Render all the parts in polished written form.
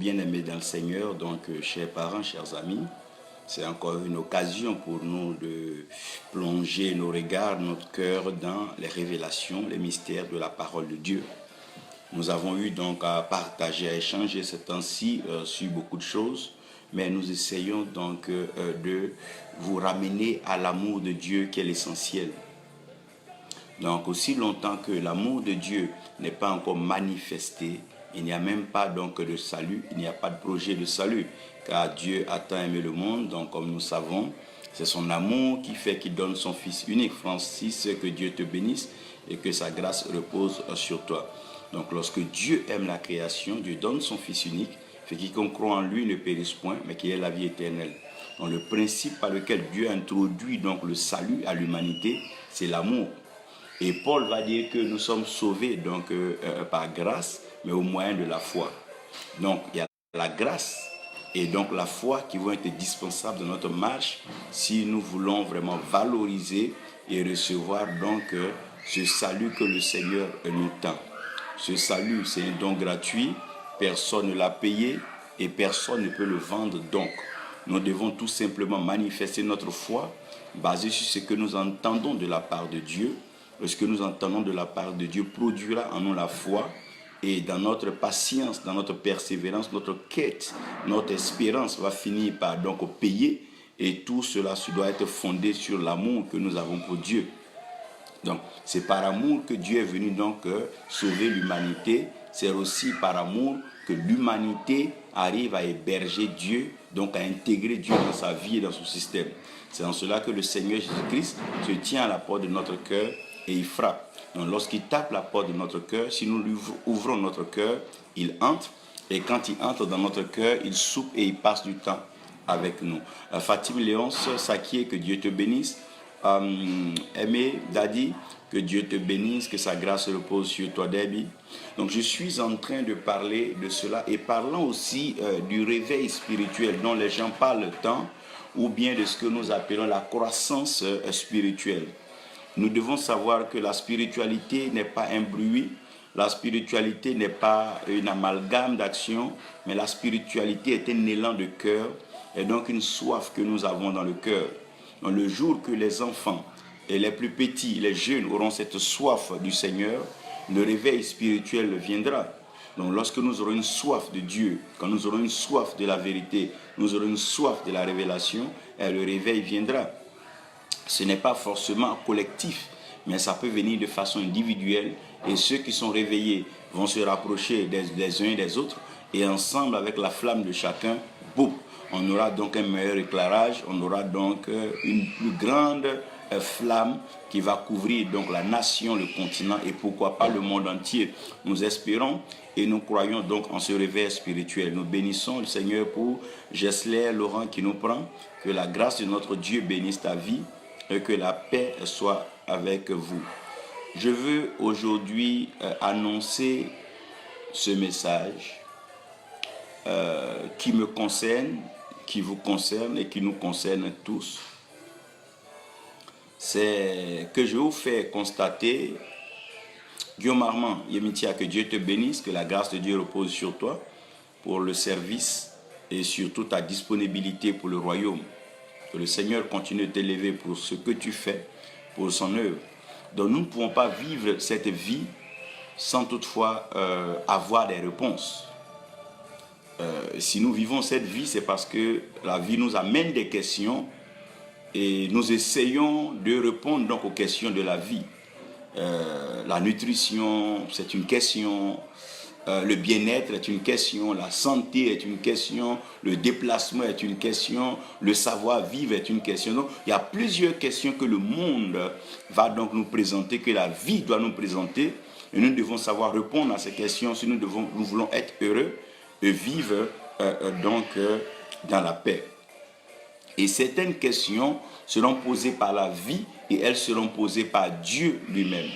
bien-aimés dans le Seigneur, donc chers parents, chers amis, c'est encore une occasion pour nous de plonger nos regards, notre cœur dans les révélations, les mystères de la parole de Dieu. Nous avons eu donc à partager, à échanger ce temps-ci sur beaucoup de choses, mais nous essayons donc de vous ramener à l'amour de Dieu qui est l'essentiel. Donc aussi longtemps que l'amour de Dieu n'est pas encore manifesté, il n'y a même pas donc de salut, il n'y a pas de projet de salut, car Dieu a tant aimé le monde, donc comme nous savons, c'est son amour qui fait qu'il donne son Fils unique. Francis, que Dieu te bénisse et que sa grâce repose sur toi. Donc lorsque Dieu aime la création, Dieu donne son Fils unique, fait quiconque croit en lui ne périsse point, mais qu'il ait la vie éternelle. Donc le principe par lequel Dieu introduit donc le salut à l'humanité, c'est l'amour. Et Paul va dire que nous sommes sauvés donc par grâce, mais au moyen de la foi. Donc il y a la grâce et donc la foi qui vont être dispensables dans notre marche si nous voulons vraiment valoriser et recevoir donc ce salut que le Seigneur nous tend. Ce salut, c'est un don gratuit, personne ne l'a payé et personne ne peut le vendre donc. Nous devons tout simplement manifester notre foi basée sur ce que nous entendons de la part de Dieu. Ce que nous entendons de la part de Dieu produira en nous la foi et dans notre patience, dans notre persévérance, notre quête, notre espérance va finir par donc payer et tout cela doit être fondé sur l'amour que nous avons pour Dieu. Donc c'est par amour que Dieu est venu donc sauver l'humanité, c'est aussi par amour que l'humanité arrive à héberger Dieu, donc à intégrer Dieu dans sa vie et dans son système. C'est en cela que le Seigneur Jésus-Christ se tient à la porte de notre cœur et il frappe. Donc lorsqu'il tape la porte de notre cœur, si nous lui ouvrons notre cœur, il entre. Et quand il entre dans notre cœur, il soupe et il passe du temps avec nous. Fatim Léonce Sakié, que Dieu te bénisse. Aimé Dadi, que Dieu te bénisse, que sa grâce repose sur toi, Debbie. Donc je suis en train de parler de cela et parlant aussi du réveil spirituel dont les gens parlent tant, ou bien de ce que nous appelons la croissance spirituelle. Nous devons savoir que la spiritualité n'est pas un bruit, la spiritualité n'est pas une amalgame d'actions, mais la spiritualité est un élan de cœur et donc une soif que nous avons dans le cœur. Donc le jour que les enfants et les plus petits, les jeunes auront cette soif du Seigneur, le réveil spirituel viendra. Donc lorsque nous aurons une soif de Dieu, quand nous aurons une soif de la vérité, nous aurons une soif de la révélation, et le réveil viendra. Ce n'est pas forcément collectif, mais ça peut venir de façon individuelle et ceux qui sont réveillés vont se rapprocher des uns et des autres et ensemble avec la flamme de chacun, boum, on aura donc un meilleur éclairage, on aura donc une plus grande flamme qui va couvrir donc la nation, le continent et pourquoi pas le monde entier. Nous espérons et nous croyons donc en ce réveil spirituel. Nous bénissons le Seigneur pour Gessler Laurent qui nous prend. Que la grâce de notre Dieu bénisse ta vie et que la paix soit avec vous. Je veux aujourd'hui annoncer ce message qui me concerne, qui vous concerne et qui nous concerne tous. C'est que je vous fais constater, Guillaume Armand, Yemitia, que Dieu te bénisse, que la grâce de Dieu repose sur toi pour le service et surtout ta disponibilité pour le royaume. Que le Seigneur continue de t'élever pour ce que tu fais, pour son œuvre. Donc nous ne pouvons pas vivre cette vie sans toutefois avoir des réponses. Si nous vivons cette vie, c'est parce que la vie nous amène des questions et nous essayons de répondre donc aux questions de la vie. La nutrition, c'est une question. Le bien-être est une question, la santé est une question, le déplacement est une question, le savoir-vivre est une question. Donc, il y a plusieurs questions que le monde va donc nous présenter, que la vie doit nous présenter. Et nous devons savoir répondre à ces questions si nous voulons être heureux et vivre dans la paix. Et certaines questions seront posées par la vie et elles seront posées par Dieu lui-même.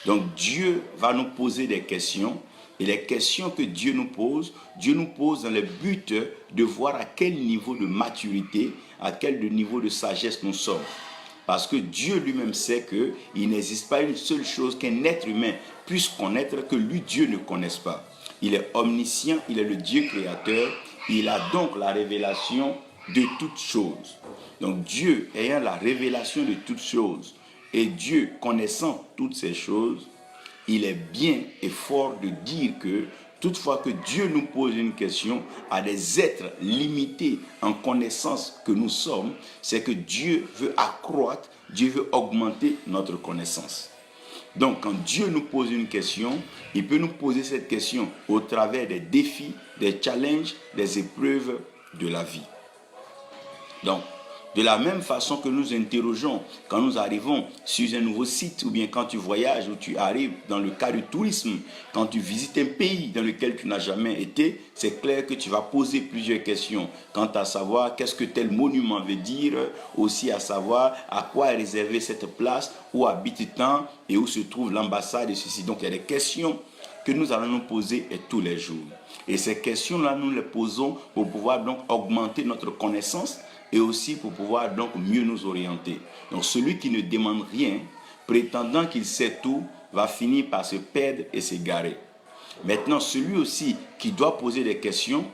Donc, Dieu va nous poser des questions. Et les questions que Dieu nous pose dans le but de voir à quel niveau de maturité, à quel niveau de sagesse nous sommes. Parce que Dieu lui-même sait qu'il n'existe pas une seule chose qu'un être humain puisse connaître que lui, Dieu, ne connaisse pas. il est omniscient, il est le Dieu créateur, il a donc la révélation de toutes choses. Donc Dieu ayant la révélation de toutes choses, et Dieu connaissant toutes ces choses, il est bien et fort de dire que toutefois que Dieu nous pose une question à des êtres limités en connaissance que nous sommes, c'est que Dieu veut accroître, Dieu veut augmenter notre connaissance. Donc quand Dieu nous pose une question, il peut nous poser cette question au travers des défis, des challenges, des épreuves de la vie. Donc, de la même façon que nous interrogeons quand nous arrivons sur un nouveau site ou bien quand tu voyages ou tu arrives dans le cas du tourisme, quand tu visites un pays dans lequel tu n'as jamais été, c'est clair que tu vas poser plusieurs questions quant à savoir qu'est-ce que tel monument veut dire, aussi à savoir à quoi est réservée cette place, où habite-t-on et où se trouve l'ambassade et ceci. Donc il y a des questions que nous allons nous poser tous les jours. Et ces questions-là, nous les posons pour pouvoir donc augmenter notre connaissance et aussi pour pouvoir donc mieux nous orienter. Donc celui qui ne demande rien, prétendant qu'il sait tout, va finir par se perdre et s'égarer. Maintenant, celui aussi qui doit poser des questions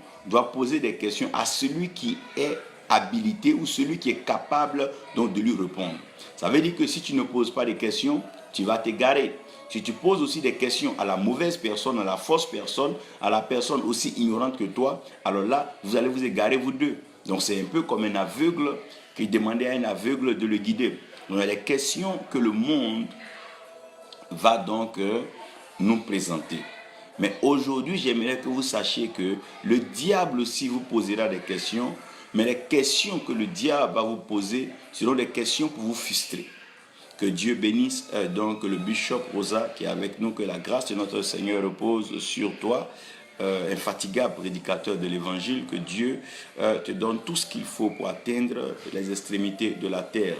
à celui qui est habilité ou celui qui est capable donc de lui répondre. Ça veut dire que si tu ne poses pas de questions, tu vas t'égarer. Si tu poses aussi des questions à la mauvaise personne, à la fausse personne, à la personne aussi ignorante que toi, alors là, vous allez vous égarer vous deux. Donc c'est un peu comme un aveugle qui demandait à un aveugle de le guider. Donc il y a des questions que le monde va donc nous présenter. Mais aujourd'hui, j'aimerais que vous sachiez que le diable aussi vous posera des questions, mais les questions que le diable va vous poser seront des questions pour vous frustrer. Que Dieu bénisse donc le bishop Rosa qui est avec nous, que la grâce de notre Seigneur repose sur toi, infatigable prédicateur de l'évangile, que Dieu te donne tout ce qu'il faut pour atteindre les extrémités de la terre.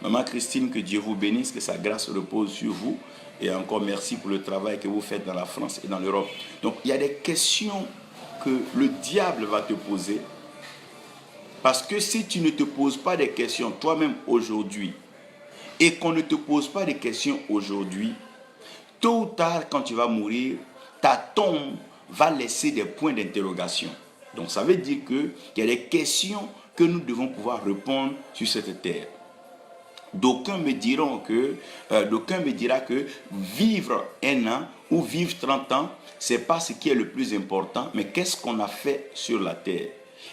Maman Christine, que Dieu vous bénisse, que sa grâce repose sur vous, et encore merci pour le travail que vous faites dans la France et dans l'Europe. Donc il y a des questions que le diable va te poser, parce que si tu ne te poses pas des questions toi-même aujourd'hui, et qu'on ne te pose pas de questions aujourd'hui, tôt ou tard, quand tu vas mourir, ta tombe va laisser des points d'interrogation. Donc ça veut dire qu'il y a des questions que nous devons pouvoir répondre sur cette terre. D'aucuns me dira que vivre 1 an ou vivre 30 ans, ce n'est pas ce qui est le plus important, mais qu'est-ce qu'on a fait sur la terre.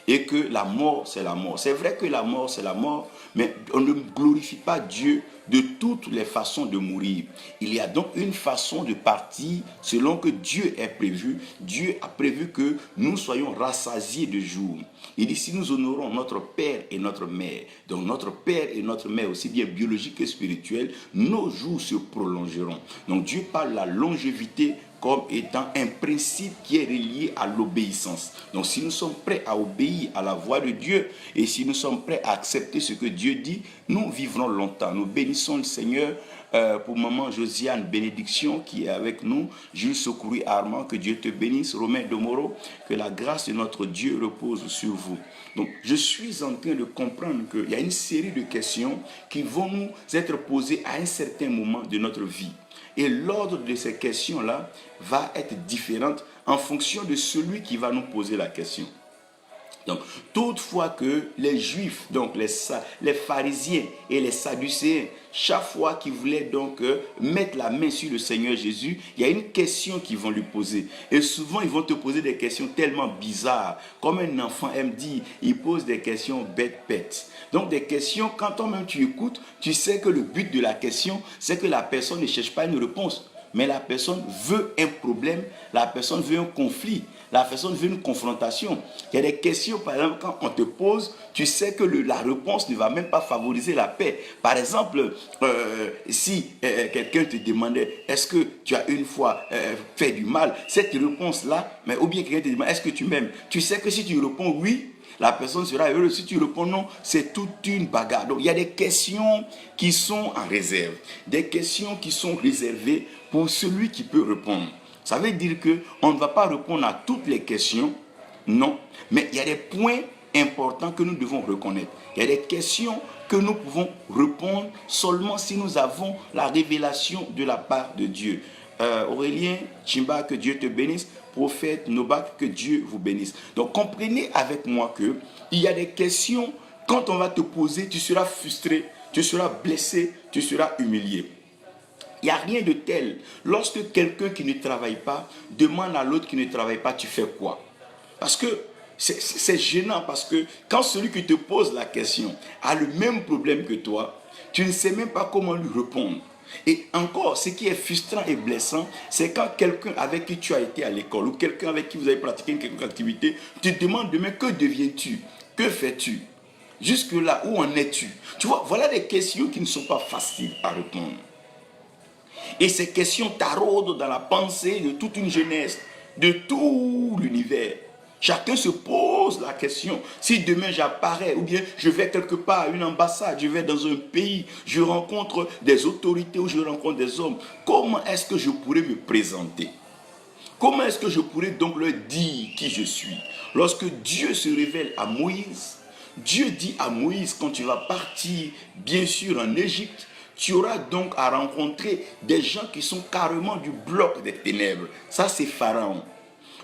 Et que la mort, c'est la mort. C'est vrai que la mort, c'est la mort, mais on ne glorifie pas Dieu de toutes les façons de mourir. Il y a donc une façon de partir selon que Dieu est prévu. Dieu a prévu que nous soyons rassasiés de jours. Il dit, si nous honorons notre père et notre mère, donc notre père et notre mère, aussi bien biologique que spirituel, nos jours se prolongeront. Donc Dieu parle de la longévité comme étant un principe qui est relié à l'obéissance. Donc si nous sommes prêts à obéir à la voix de Dieu et si nous sommes prêts à accepter ce que Dieu dit, nous vivrons longtemps. Nous bénissons le Seigneur pour maman Josiane Bénédiction qui est avec nous, Jules Secouru Armand, que Dieu te bénisse, Romain Domoro, que la grâce de notre Dieu repose sur vous. Donc je suis en train de comprendre qu'il y a une série de questions qui vont nous être posées à un certain moment de notre vie. Et l'ordre de ces questions-là va être différent en fonction de celui qui va nous poser la question. Donc, toutefois que les Juifs, donc les pharisiens et les Sadducéens, chaque fois qu'ils voulaient donc mettre la main sur le Seigneur Jésus, il y a une question qu'ils vont lui poser. Et souvent, ils vont te poser des questions tellement bizarres. Comme un enfant aime dire, il pose des questions bêtes. Donc, des questions, quand toi-même tu écoutes, tu sais que le but de la question, c'est que la personne ne cherche pas une réponse. Mais la personne veut un problème, la personne veut un conflit, la personne veut une confrontation. Il y a des questions, par exemple, quand on te pose, tu sais que la réponse ne va même pas favoriser la paix. Par exemple, si quelqu'un te demandait, est-ce que tu as une fois fait du mal, cette réponse-là, ou bien quelqu'un te demande, est-ce que tu m'aimes, tu sais que si tu réponds oui, la personne sera heureuse. Si tu réponds non, c'est toute une bagarre. Donc, il y a des questions qui sont en réserve. Des questions qui sont réservées pour celui qui peut répondre. Ça veut dire qu'on ne va pas répondre à toutes les questions, non. Mais il y a des points importants que nous devons reconnaître. Il y a des questions que nous pouvons répondre seulement si nous avons la révélation de la part de Dieu. Aurélien Chimba, que Dieu te bénisse. prophète Nobak, que Dieu vous bénisse. Donc comprenez avec moi que il y a des questions, quand on va te poser, tu seras frustré, tu seras blessé, tu seras humilié. Il n'y a rien de tel. Lorsque quelqu'un qui ne travaille pas demande à l'autre qui ne travaille pas, tu fais quoi? Parce que c'est gênant, parce que quand celui qui te pose la question a le même problème que toi, tu ne sais même pas comment lui répondre. Et encore, ce qui est frustrant et blessant, c'est quand quelqu'un avec qui tu as été à l'école ou quelqu'un avec qui vous avez pratiqué une quelconque activité te demande demain que deviens-tu? Que fais-tu? Jusque-là, où en es-tu? Tu vois, voilà des questions qui ne sont pas faciles à répondre. Et ces questions taraudent dans la pensée de toute une jeunesse, de tout l'univers. Chacun se pose la question, si demain j'apparais, ou bien je vais quelque part à une ambassade, je vais dans un pays, je rencontre des autorités ou je rencontre des hommes, comment est-ce que je pourrais me présenter? Comment est-ce que je pourrais donc leur dire qui je suis? Lorsque Dieu se révèle à Moïse, Dieu dit à Moïse, quand tu vas partir, bien sûr, en Égypte, tu auras donc à rencontrer des gens qui sont carrément du bloc des ténèbres. Ça, c'est Pharaon.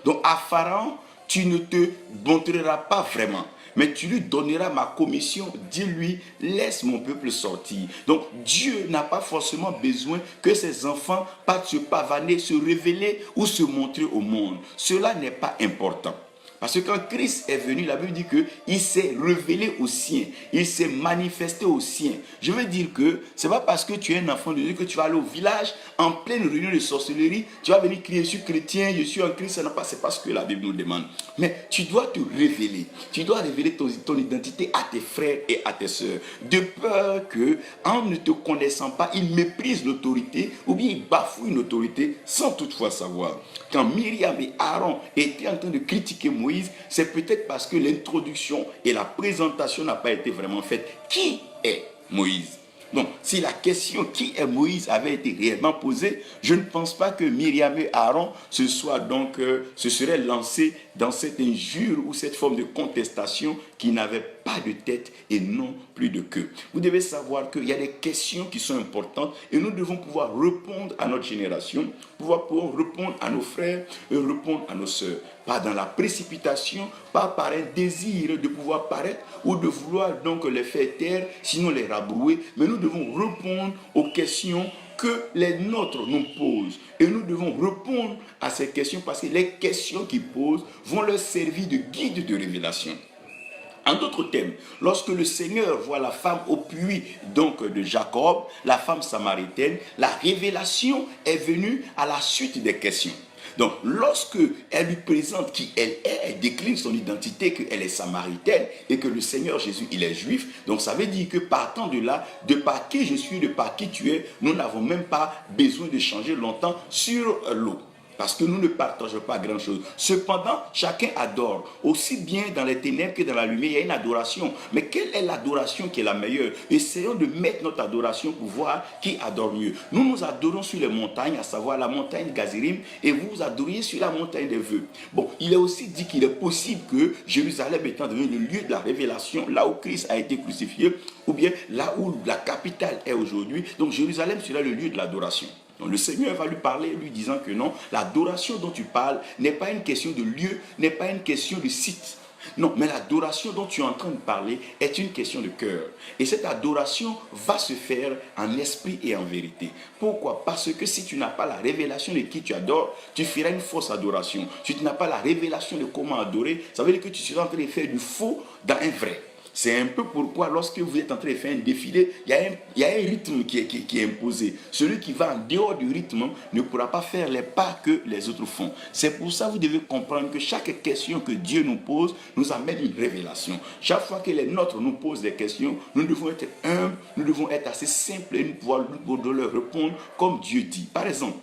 Donc, à Pharaon, tu ne te montreras pas vraiment, mais tu lui donneras ma commission. Dis-lui, laisse mon peuple sortir. Donc, Dieu n'a pas forcément besoin que ses enfants partent se pavaner, se révéler ou se montrer au monde. Cela n'est pas important. Parce que quand Christ est venu, la Bible dit qu'il s'est révélé aux siens, il s'est manifesté aux siens. Je veux dire que ce n'est pas parce que tu es un enfant de Dieu que tu vas aller au village en pleine réunion de sorcellerie, tu vas venir crier, je suis chrétien, je suis en Christ, c'est pas ce que la Bible nous demande. Mais tu dois te révéler, tu dois révéler ton identité à tes frères et à tes sœurs, de peur que, en ne te connaissant pas, ils méprisent l'autorité ou bien ils bafouent une autorité sans toutefois savoir. Quand Myriam et Aaron étaient en train de critiquer Moïse, c'est peut-être parce que l'introduction et la présentation n'a pas été vraiment faite. Qui est Moïse? Donc, si la question qui est Moïse avait été réellement posée, je ne pense pas que Myriam et Aaron se seraient lancés dans cette injure ou cette forme de contestation qui n'avait pas de tête et non plus de queue. Vous devez savoir qu'il y a des questions qui sont importantes et nous devons pouvoir répondre à notre génération, pouvoir répondre à nos frères et répondre à nos sœurs. Pas dans la précipitation, pas par un désir de pouvoir paraître ou de vouloir donc les faire taire, sinon les rabrouer, mais nous devons répondre aux questions que les nôtres nous posent. Et nous devons répondre à ces questions parce que les questions qu'ils posent vont leur servir de guide de révélation. En d'autres termes, lorsque le Seigneur voit la femme au puits donc de Jacob, la femme samaritaine, la révélation est venue à la suite des questions. Donc, lorsque elle lui présente qui elle est, elle décline son identité, qu'elle est samaritaine et que le Seigneur Jésus, il est juif. Donc, ça veut dire que partant de là, de par qui je suis, de par qui tu es, nous n'avons même pas besoin de changer longtemps sur l'eau. Parce que nous ne partageons pas grand-chose. Cependant, chacun adore. Aussi bien dans les ténèbres que dans la lumière, il y a une adoration. Mais quelle est l'adoration qui est la meilleure? Essayons de mettre notre adoration pour voir qui adore mieux. Nous nous adorons sur les montagnes, à savoir la montagne Gazirim, et vous vous adoriez sur la montagne des vœux. Bon, il est aussi dit qu'il est possible que Jérusalem étant devenu le lieu de la révélation, là où Christ a été crucifié, ou bien là où la capitale est aujourd'hui, donc Jérusalem sera le lieu de l'adoration. Donc le Seigneur va lui parler, lui disant que non, l'adoration dont tu parles n'est pas une question de lieu, n'est pas une question de site. Non, mais l'adoration dont tu es en train de parler est une question de cœur. Et cette adoration va se faire en esprit et en vérité. Pourquoi? Parce que si tu n'as pas la révélation de qui tu adores, tu feras une fausse adoration. Si tu n'as pas la révélation de comment adorer, ça veut dire que tu seras en train de faire du faux dans un vrai. C'est un peu pourquoi lorsque vous êtes en train de faire un défilé, il y a un rythme qui est imposé. Celui qui va en dehors du rythme ne pourra pas faire les pas que les autres font. C'est pour ça que vous devez comprendre que chaque question que Dieu nous pose nous amène une révélation. Chaque fois que les nôtres nous posent des questions, nous devons être humbles, nous devons être assez simples et nous pouvoir leur répondre comme Dieu dit. Par exemple,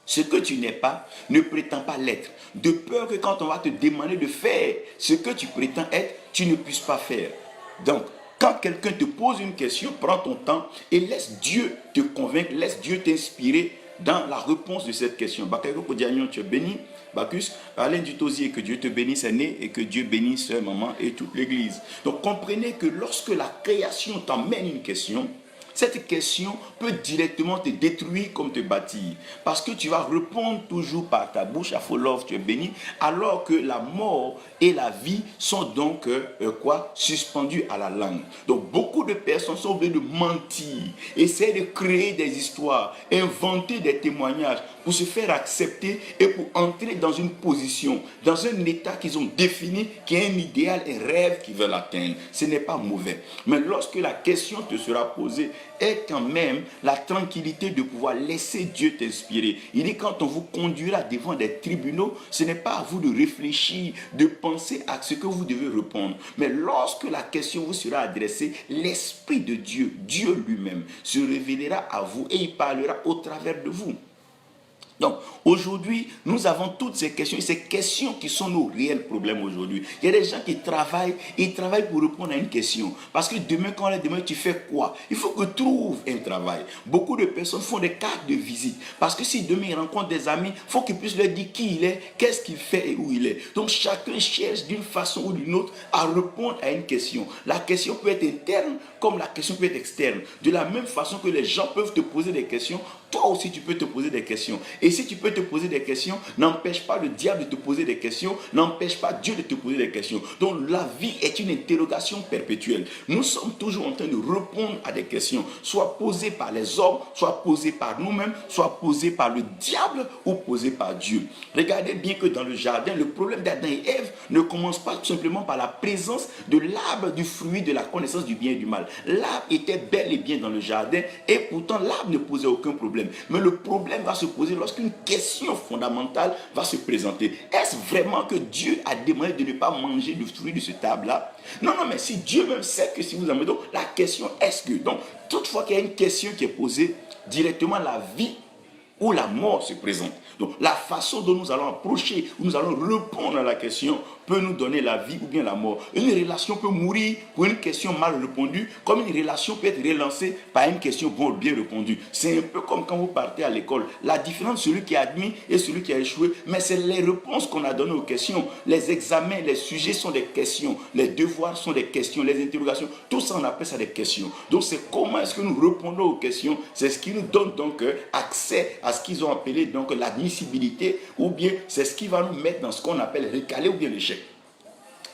ce que tu n'es pas, ne prétends pas l'être. De peur que quand on va te demander de faire ce que tu prétends être, tu ne puisses pas faire. Donc, quand quelqu'un te pose une question, prends ton temps et laisse Dieu te convaincre, laisse Dieu t'inspirer dans la réponse de cette question. Tu es béni, Bacchus, Alain Dutosier, que Dieu te bénisse, est né et que Dieu bénisse maman et toute l'église. Donc, comprenez que lorsque la création t'emmène une question, cette question peut directement te détruire comme te bâtir. Parce que tu vas répondre toujours par ta bouche, à full love, tu es béni, alors que la mort et la vie sont donc suspendues à la langue. Donc beaucoup de personnes sont obligées de mentir, essayer de créer des histoires, inventer des témoignages pour se faire accepter et pour entrer dans une position, dans un état qu'ils ont défini, qui est un idéal, un rêve qu'ils veulent atteindre. Ce n'est pas mauvais. Mais lorsque la question te sera posée, est quand même la tranquillité de pouvoir laisser Dieu t'inspirer. Il dit quand on vous conduira devant des tribunaux, ce n'est pas à vous de réfléchir, de penser à ce que vous devez répondre. Mais lorsque la question vous sera adressée, l'Esprit de Dieu, Dieu lui-même, se révélera à vous et il parlera au travers de vous. Donc, aujourd'hui, nous avons toutes ces questions qui sont nos réels problèmes aujourd'hui. Il y a des gens qui travaillent, ils travaillent pour répondre à une question. Parce que demain, quand on leur demande, tu fais quoi? Il faut que tu trouves un travail. Beaucoup de personnes font des cartes de visite. Parce que si demain, ils rencontrent des amis, il faut qu'ils puissent leur dire qui il est, qu'est-ce qu'il fait et où il est. Donc, chacun cherche d'une façon ou d'une autre à répondre à une question. La question peut être interne comme la question peut être externe. De la même façon que les gens peuvent te poser des questions, toi aussi tu peux te poser des questions. Et si tu peux te poser des questions, n'empêche pas le diable de te poser des questions, n'empêche pas Dieu de te poser des questions. Donc la vie est une interrogation perpétuelle. Nous sommes toujours en train de répondre à des questions, soit posées par les hommes, soit posées par nous-mêmes, soit posées par le diable ou posées par Dieu. Regardez bien que dans le jardin, le problème d'Adam et Ève ne commence pas tout simplement par la présence de l'arbre du fruit de la connaissance du bien et du mal. L'arbre était bel et bien dans le jardin et pourtant l'arbre ne posait aucun problème. Mais le problème va se poser lorsqu'une question fondamentale va se présenter. Est-ce vraiment que Dieu a demandé de ne pas manger du fruit de cet arbre-là? Non, mais si Dieu même sait que si vous en mettez, donc la question est-ce que, donc toutefois qu'il y a une question qui est posée, directement la vie ou la mort se présente. Donc la façon dont nous allons approcher, où nous allons répondre à la question, peut nous donner la vie ou bien la mort. Une relation peut mourir pour une question mal répondue, comme une relation peut être relancée par une question bien répondue. C'est un peu comme quand vous partez à l'école. La différence, celui qui a admis et celui qui a échoué, mais c'est les réponses qu'on a données aux questions. Les examens, les sujets sont des questions, les devoirs sont des questions, les interrogations, tout ça on appelle ça des questions. Donc c'est comment est-ce que nous répondons aux questions, c'est ce qui nous donne donc accès à ce qu'ils ont appelé donc l'admissibilité, ou bien c'est ce qui va nous mettre dans ce qu'on appelle recalé ou bien l'échec.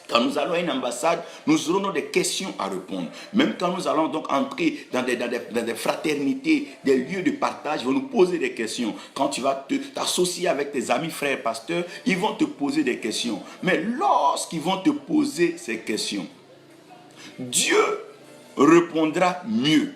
Quand nous allons à une ambassade, nous aurons des questions à répondre. Même quand nous allons donc entrer dans des fraternités, des lieux de partage, ils vont nous poser des questions. Quand tu vas t'associer avec tes amis frères pasteurs, ils vont te poser des questions. Mais lorsqu'ils vont te poser ces questions, Dieu répondra mieux.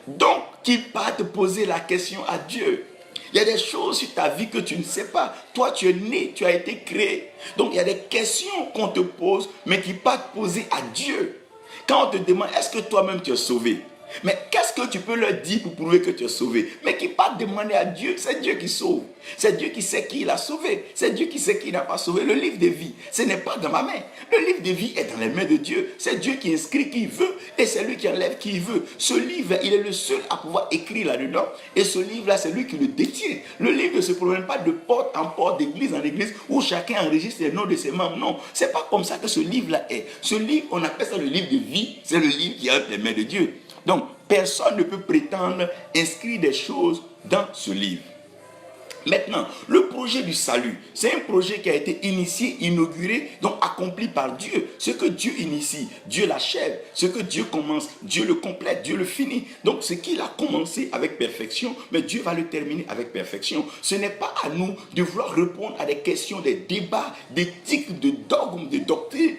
Donc, qu'il part te poser la question à Dieu. Il y a des choses sur ta vie que tu ne sais pas. Toi, tu es né, tu as été créé. Donc, il y a des questions qu'on te pose, mais qui partent poser à Dieu. Quand on te demande, est-ce que toi-même tu es sauvé? Mais qu'est-ce que tu peux leur dire pour prouver que tu es sauvé? Mais qui part demander à Dieu, c'est Dieu qui sauve. C'est Dieu qui sait qui il a sauvé. C'est Dieu qui sait qui n'a pas sauvé. Le livre de vie, ce n'est pas dans ma main. Le livre de vie est dans les mains de Dieu. C'est Dieu qui inscrit qui il veut et c'est lui qui enlève qui il veut. Ce livre, il est le seul à pouvoir écrire là-dedans. Et ce livre-là, c'est lui qui le détient. Le livre ne se promène pas de porte en porte, d'église en église, où chacun enregistre les noms de ses membres. Non, c'est pas comme ça que ce livre-là est. Ce livre, on appelle ça le livre de vie. C'est le livre qui est entre les mains de Dieu. Donc, personne ne peut prétendre inscrire des choses dans ce livre. Maintenant, le projet du salut, c'est un projet qui a été initié, inauguré, donc accompli par Dieu. Ce que Dieu initie, Dieu l'achève. Ce que Dieu commence, Dieu le complète, Dieu le finit. Donc, ce qu'il a commencé avec perfection, mais Dieu va le terminer avec perfection. Ce n'est pas à nous de vouloir répondre à des questions, des débats, d'éthique, de dogmes, de doctrines,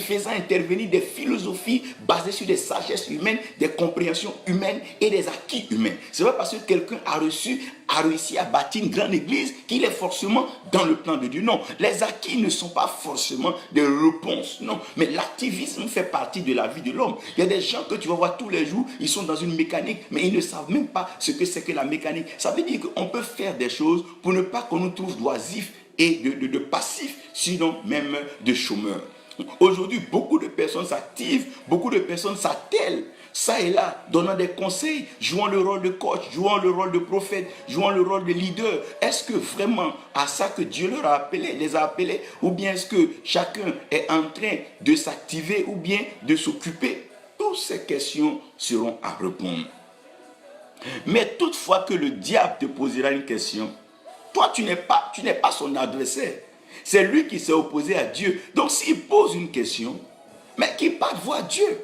faisant intervenir des philosophies basées sur des sagesses humaines, des compréhensions humaines et des acquis humains. Ce n'est pas parce que quelqu'un a réussi à bâtir une grande église qu'il est forcément dans le plan de Dieu. Non, les acquis ne sont pas forcément des réponses. Non, mais l'activisme fait partie de la vie de l'homme. Il y a des gens que tu vas voir tous les jours, ils sont dans une mécanique, mais ils ne savent même pas ce que c'est que la mécanique. Ça veut dire qu'on peut faire des choses pour ne pas qu'on nous trouve d'oisifs et de passifs, sinon même de chômeurs. Aujourd'hui, beaucoup de personnes s'activent, beaucoup de personnes s'attellent, ça et là, donnant des conseils, jouant le rôle de coach, jouant le rôle de prophète, jouant le rôle de leader. Est-ce que vraiment à ça que Dieu leur a appelé, les a appelés, ou bien est-ce que chacun est en train de s'activer ou bien de s'occuper? Tout toutes ces questions seront à répondre. Mais toutefois que le diable te posera une question, toi, tu n'es pas son adversaire. C'est lui qui s'est opposé à Dieu. Donc, s'il pose une question, mais qu'il parte voir Dieu.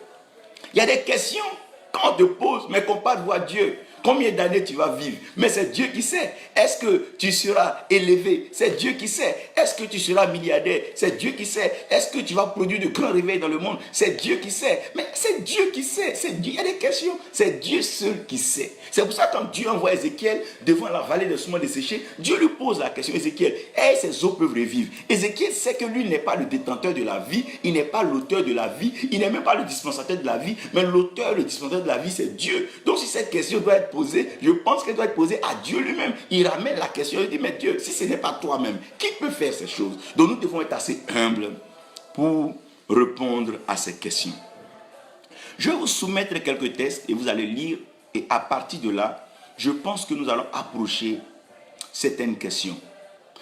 Il y a des questions qu'on te pose, mais qu'on parte voir Dieu. Combien d'années tu vas vivre? Mais c'est Dieu qui sait. Est-ce que tu seras élevé? C'est Dieu qui sait. Est-ce que tu seras milliardaire? C'est Dieu qui sait. Est-ce que tu vas produire de grands réveils dans le monde? C'est Dieu qui sait. Mais c'est Dieu qui sait. C'est Dieu. Il y a des questions. C'est Dieu seul qui sait. C'est pour ça que quand Dieu envoie Ézéchiel devant la vallée de semences desséchées, Dieu lui pose la question, Ézéchiel, est-ce que ces eaux peuvent revivre? Ézéchiel sait que lui n'est pas le détenteur de la vie, il n'est pas l'auteur de la vie, il n'est même pas le dispensateur de la vie, mais l'auteur, le dispensateur de la vie, c'est Dieu. Donc si cette question doit être posée, je pense qu'elle doit être posée à Dieu lui-même. Il ramène la question, il dit, mais Dieu, si ce n'est pas toi-même, qui peut faire ces choses? Donc nous devons être assez humbles pour répondre à ces questions. Je vais vous soumettre quelques tests et vous allez lire, et à partir de là, je pense que nous allons approcher certaines questions.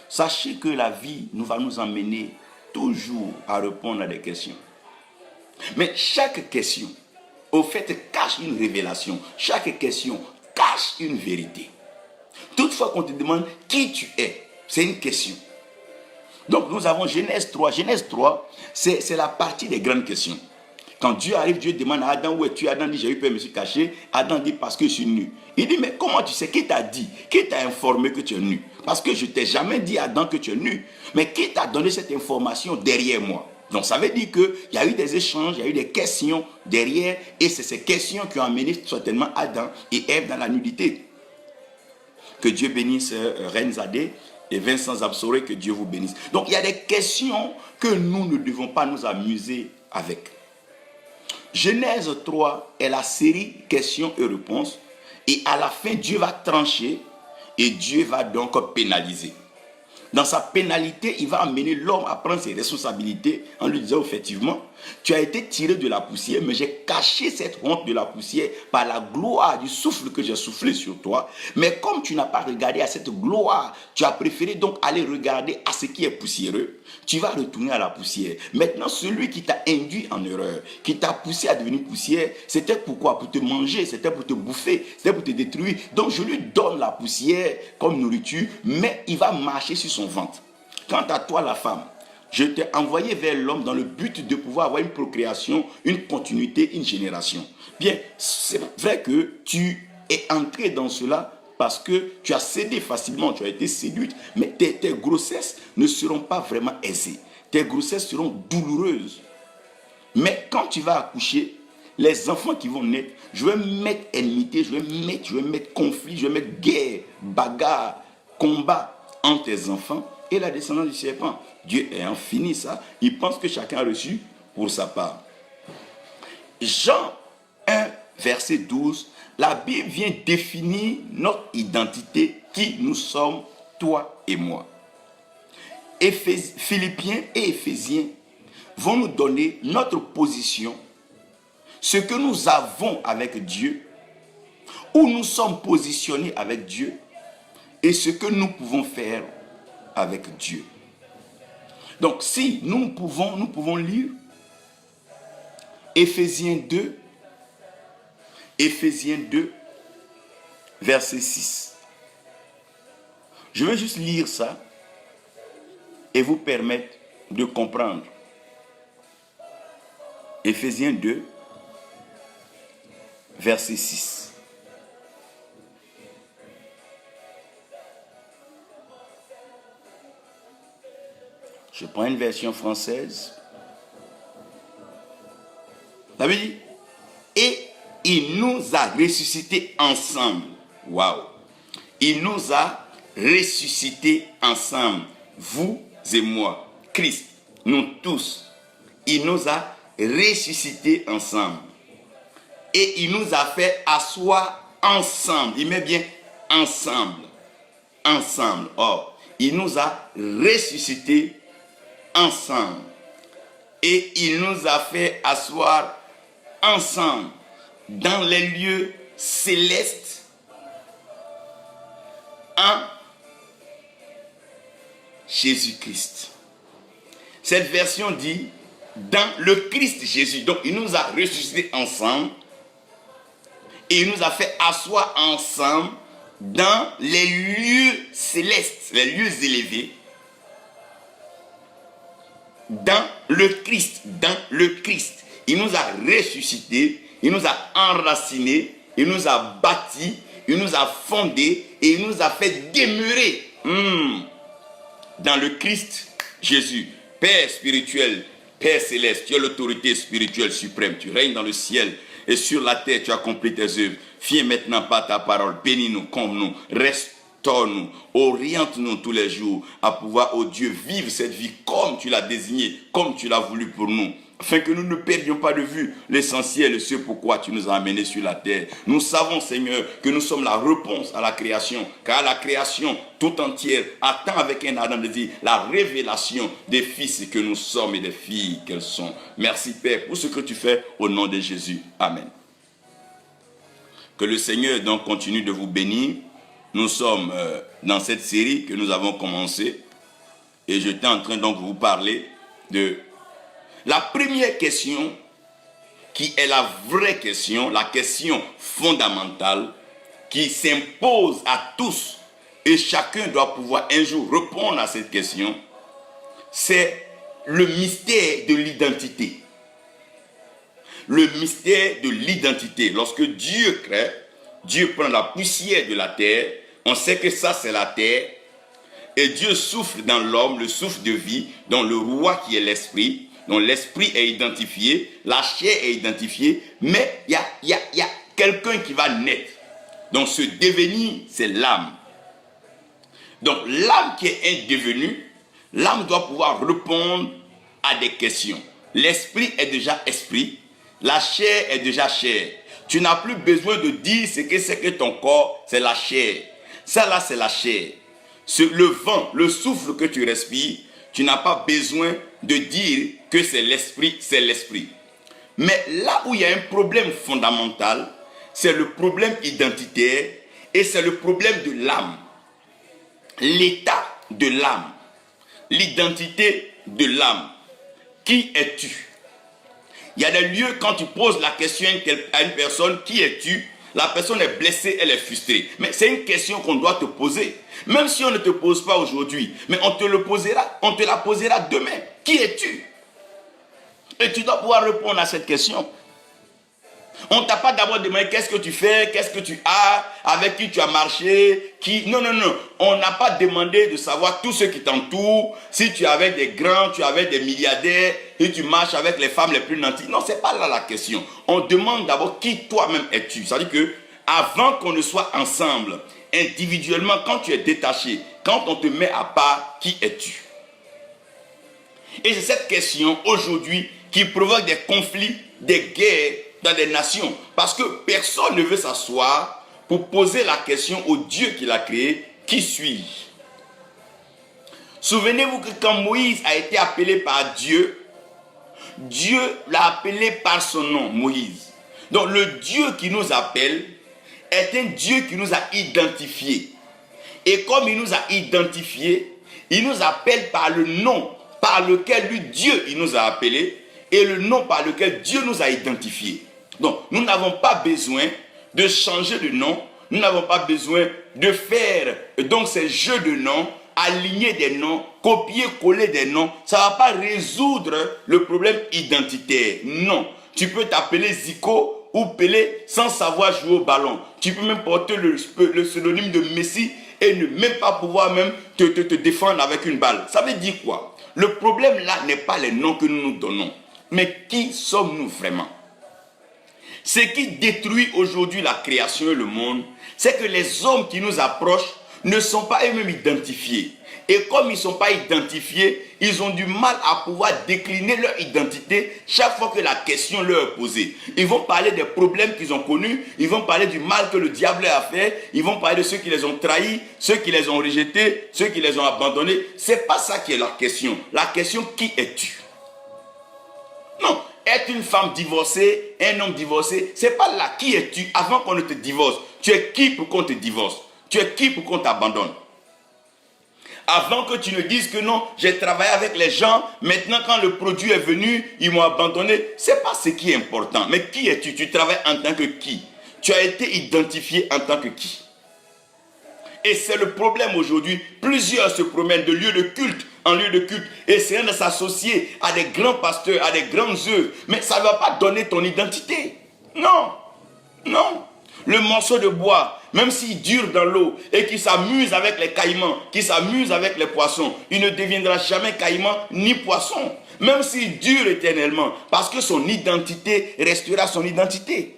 Sachez que la vie va nous emmener toujours à répondre à des questions. Mais chaque question, au fait, cache une révélation. Chaque question cache une vérité. Toutefois qu'on te demande qui tu es, c'est une question. Donc nous avons Genèse 3. Genèse 3, c'est la partie des grandes questions. Quand Dieu arrive, Dieu demande à Adam, où es-tu? Adam dit, j'ai eu peur, je me suis caché. Adam dit, parce que je suis nu. Il dit, mais comment tu sais? Qui t'a dit? Qui t'a informé que tu es nu? Parce que je ne t'ai jamais dit, Adam, que tu es nu. Mais qui t'a donné cette information derrière moi? Donc ça veut dire qu'il y a eu des échanges, il y a eu des questions derrière, et c'est ces questions qui ont amené certainement Adam et Ève dans la nudité. Que Dieu bénisse Reine Zadé et Vincent Zabsoré, que Dieu vous bénisse. Donc il y a des questions que nous ne devons pas nous amuser avec. Genèse 3 est la série questions et réponses, et à la fin Dieu va trancher et Dieu va donc pénaliser. Dans sa pénalité, il va amener l'homme à prendre ses responsabilités en lui disant effectivement, tu as été tiré de la poussière, mais j'ai caché cette honte de la poussière par la gloire du souffle que j'ai soufflé sur toi. Mais comme tu n'as pas regardé à cette gloire, tu as préféré donc aller regarder à ce qui est poussiéreux. Tu vas retourner à la poussière. Maintenant, celui qui t'a induit en erreur, qui t'a poussé à devenir poussière, c'était pourquoi? Pour te manger, c'était pour te bouffer, c'était pour te détruire. Donc je lui donne la poussière comme nourriture, mais il va marcher sur son ventre. Quant à toi, la femme, je t'ai envoyé vers l'homme dans le but de pouvoir avoir une procréation, une continuité, une génération. Bien, c'est vrai que tu es entré dans cela parce que tu as cédé facilement, tu as été séduite, mais tes grossesses ne seront pas vraiment aisées. Tes grossesses seront douloureuses. Mais quand tu vas accoucher, les enfants qui vont naître, je vais mettre enmité, je vais mettre conflit, je vais mettre guerre, bagarre, combat entre tes enfants et la descendance du serpent. Dieu ayant fini ça, il pense que chacun a reçu pour sa part. Jean 1, verset 12, la Bible vient définir notre identité, qui nous sommes, toi et moi. Philippiens et Éphésiens vont nous donner notre position, ce que nous avons avec Dieu, où nous sommes positionnés avec Dieu, et ce que nous pouvons faire avec Dieu. Donc si nous pouvons lire Éphésiens 2, verset 6. Je vais juste lire ça et vous permettre de comprendre. Éphésiens 2, verset 6. Je prends une version française. Ça veut dire, et il nous a ressuscités ensemble. Waouh! Il nous a ressuscités ensemble. Vous et moi. Christ, nous tous. Il nous a ressuscités ensemble. Et il nous a fait asseoir ensemble. Il met bien ensemble. Ensemble. Or, il nous a ressuscités ensemble. Et il nous a fait asseoir ensemble dans les lieux célestes en Jésus-Christ. Cette version dit dans le Christ Jésus. Donc il nous a ressuscités ensemble et il nous a fait asseoir ensemble dans les lieux célestes, les lieux élevés, dans le Christ, dans le Christ. Il nous a ressuscités, il nous a enracinés, il nous a bâtis, il nous a fondés et il nous a fait demeurer dans le Christ Jésus. Père spirituel, Père céleste, tu as l'autorité spirituelle suprême, tu règnes dans le ciel et sur la terre, tu accomplis tes œuvres. Viens maintenant par ta parole, bénis-nous, comble-nous, restaure-nous, oriente-nous tous les jours à pouvoir, oh Dieu, vivre cette vie comme tu l'as désigné, comme tu l'as voulu pour nous, afin que nous ne perdions pas de vue l'essentiel, ce pourquoi tu nous as amenés sur la terre. Nous savons, Seigneur, que nous sommes la réponse à la création, car la création tout entière attend avec un ardent désir la révélation des fils que nous sommes et des filles qu'elles sont. Merci Père pour ce que tu fais au nom de Jésus. Amen. Que le Seigneur donc continue de vous bénir. Nous sommes dans cette série que nous avons commencée et j'étais en train donc de vous parler de la première question qui est la vraie question, la question fondamentale qui s'impose à tous et chacun doit pouvoir un jour répondre à cette question, c'est le mystère de l'identité. Le mystère de l'identité. Lorsque Dieu crée, Dieu prend la poussière de la terre, on sait que ça c'est la terre, et Dieu souffle dans l'homme le souffle de vie, dans le roi qui est l'esprit, dont l'esprit est identifié, la chair est identifiée, mais il y a quelqu'un qui va naître. Donc ce devenir, c'est l'âme. Donc l'âme qui est un devenu, l'âme doit pouvoir répondre à des questions. L'esprit est déjà esprit, la chair est déjà chair. Tu n'as plus besoin de dire ce que c'est que ton corps, c'est la chair. Ça là, c'est la chair. Le vent, le souffle que tu respires, tu n'as pas besoin de dire que c'est l'esprit, c'est l'esprit. Mais là où il y a un problème fondamental, c'est le problème identitaire et c'est le problème de l'âme. L'état de l'âme, l'identité de l'âme. Qui es-tu? Il y a des lieux quand tu poses la question à une personne, qui es-tu? La personne est blessée, elle est frustrée. Mais c'est une question qu'on doit te poser. Même si on ne te pose pas aujourd'hui, mais on te la posera demain. Qui es-tu? Et tu dois pouvoir répondre à cette question. On ne t'a pas d'abord demandé qu'est-ce que tu fais, qu'est-ce que tu as, avec qui tu as marché, qui... Non. On n'a pas demandé de savoir tout ce qui t'entoure, si tu es avec des grands, tu es avec des milliardaires, et tu marches avec les femmes les plus nantis. Non, ce n'est pas là la question. On demande d'abord qui toi-même es-tu. C'est-à-dire que avant qu'on ne soit ensemble, individuellement, quand tu es détaché, quand on te met à part, qui es-tu? Et c'est cette question aujourd'hui qui provoque des conflits, des guerres dans des nations. Parce que personne ne veut s'asseoir pour poser la question au Dieu qui l'a créé, qui suis-je? Souvenez-vous que quand Moïse a été appelé par Dieu, Dieu l'a appelé par son nom, Moïse. Donc le Dieu qui nous appelle est un Dieu qui nous a identifiés. Et comme il nous a identifiés, il nous appelle par le nom par lequel lui, Dieu, il nous a appelés, et le nom par lequel Dieu nous a identifiés. Donc, nous n'avons pas besoin de changer de nom, nous n'avons pas besoin de faire donc ces jeux de noms, aligner des noms, copier-coller des noms. Ça ne va pas résoudre le problème identitaire. Non, tu peux t'appeler Zico ou Pelé sans savoir jouer au ballon. Tu peux même porter le pseudonyme de Messi et ne même pas pouvoir même te défendre avec une balle. Ça veut dire quoi? Le problème là n'est pas les noms que nous nous donnons, mais qui sommes-nous vraiment? Ce qui détruit aujourd'hui la création et le monde, c'est que les hommes qui nous approchent ne sont pas eux-mêmes identifiés. Et comme ils ne sont pas identifiés, ils ont du mal à pouvoir décliner leur identité chaque fois que la question leur est posée. Ils vont parler des problèmes qu'ils ont connus, ils vont parler du mal que le diable a fait, ils vont parler de ceux qui les ont trahis, ceux qui les ont rejetés, ceux qui les ont abandonnés. Ce n'est pas ça qui est la question. La question, qui es-tu? Non, être une femme divorcée, un homme divorcé, ce n'est pas là. Qui es-tu avant qu'on ne te divorce? Tu es qui pour qu'on te divorce? Tu es qui pour qu'on t'abandonne? Avant que tu ne dises que non, j'ai travaillé avec les gens, maintenant quand le produit est venu, ils m'ont abandonné. Ce n'est pas ce qui est important. Mais qui es-tu? Tu travailles en tant que qui? Tu as été identifié en tant que qui? Et c'est le problème aujourd'hui. Plusieurs se promènent de lieu de culte en lieu de culte, essayant de s'associer à des grands pasteurs, à des grandes œuvres. Mais ça ne va pas donner ton identité. Non, non. Le morceau de bois, même s'il dure dans l'eau et qu'il s'amuse avec les caïmans, qu'il s'amuse avec les poissons, il ne deviendra jamais caïman ni poisson. Même s'il dure éternellement, parce que son identité restera son identité.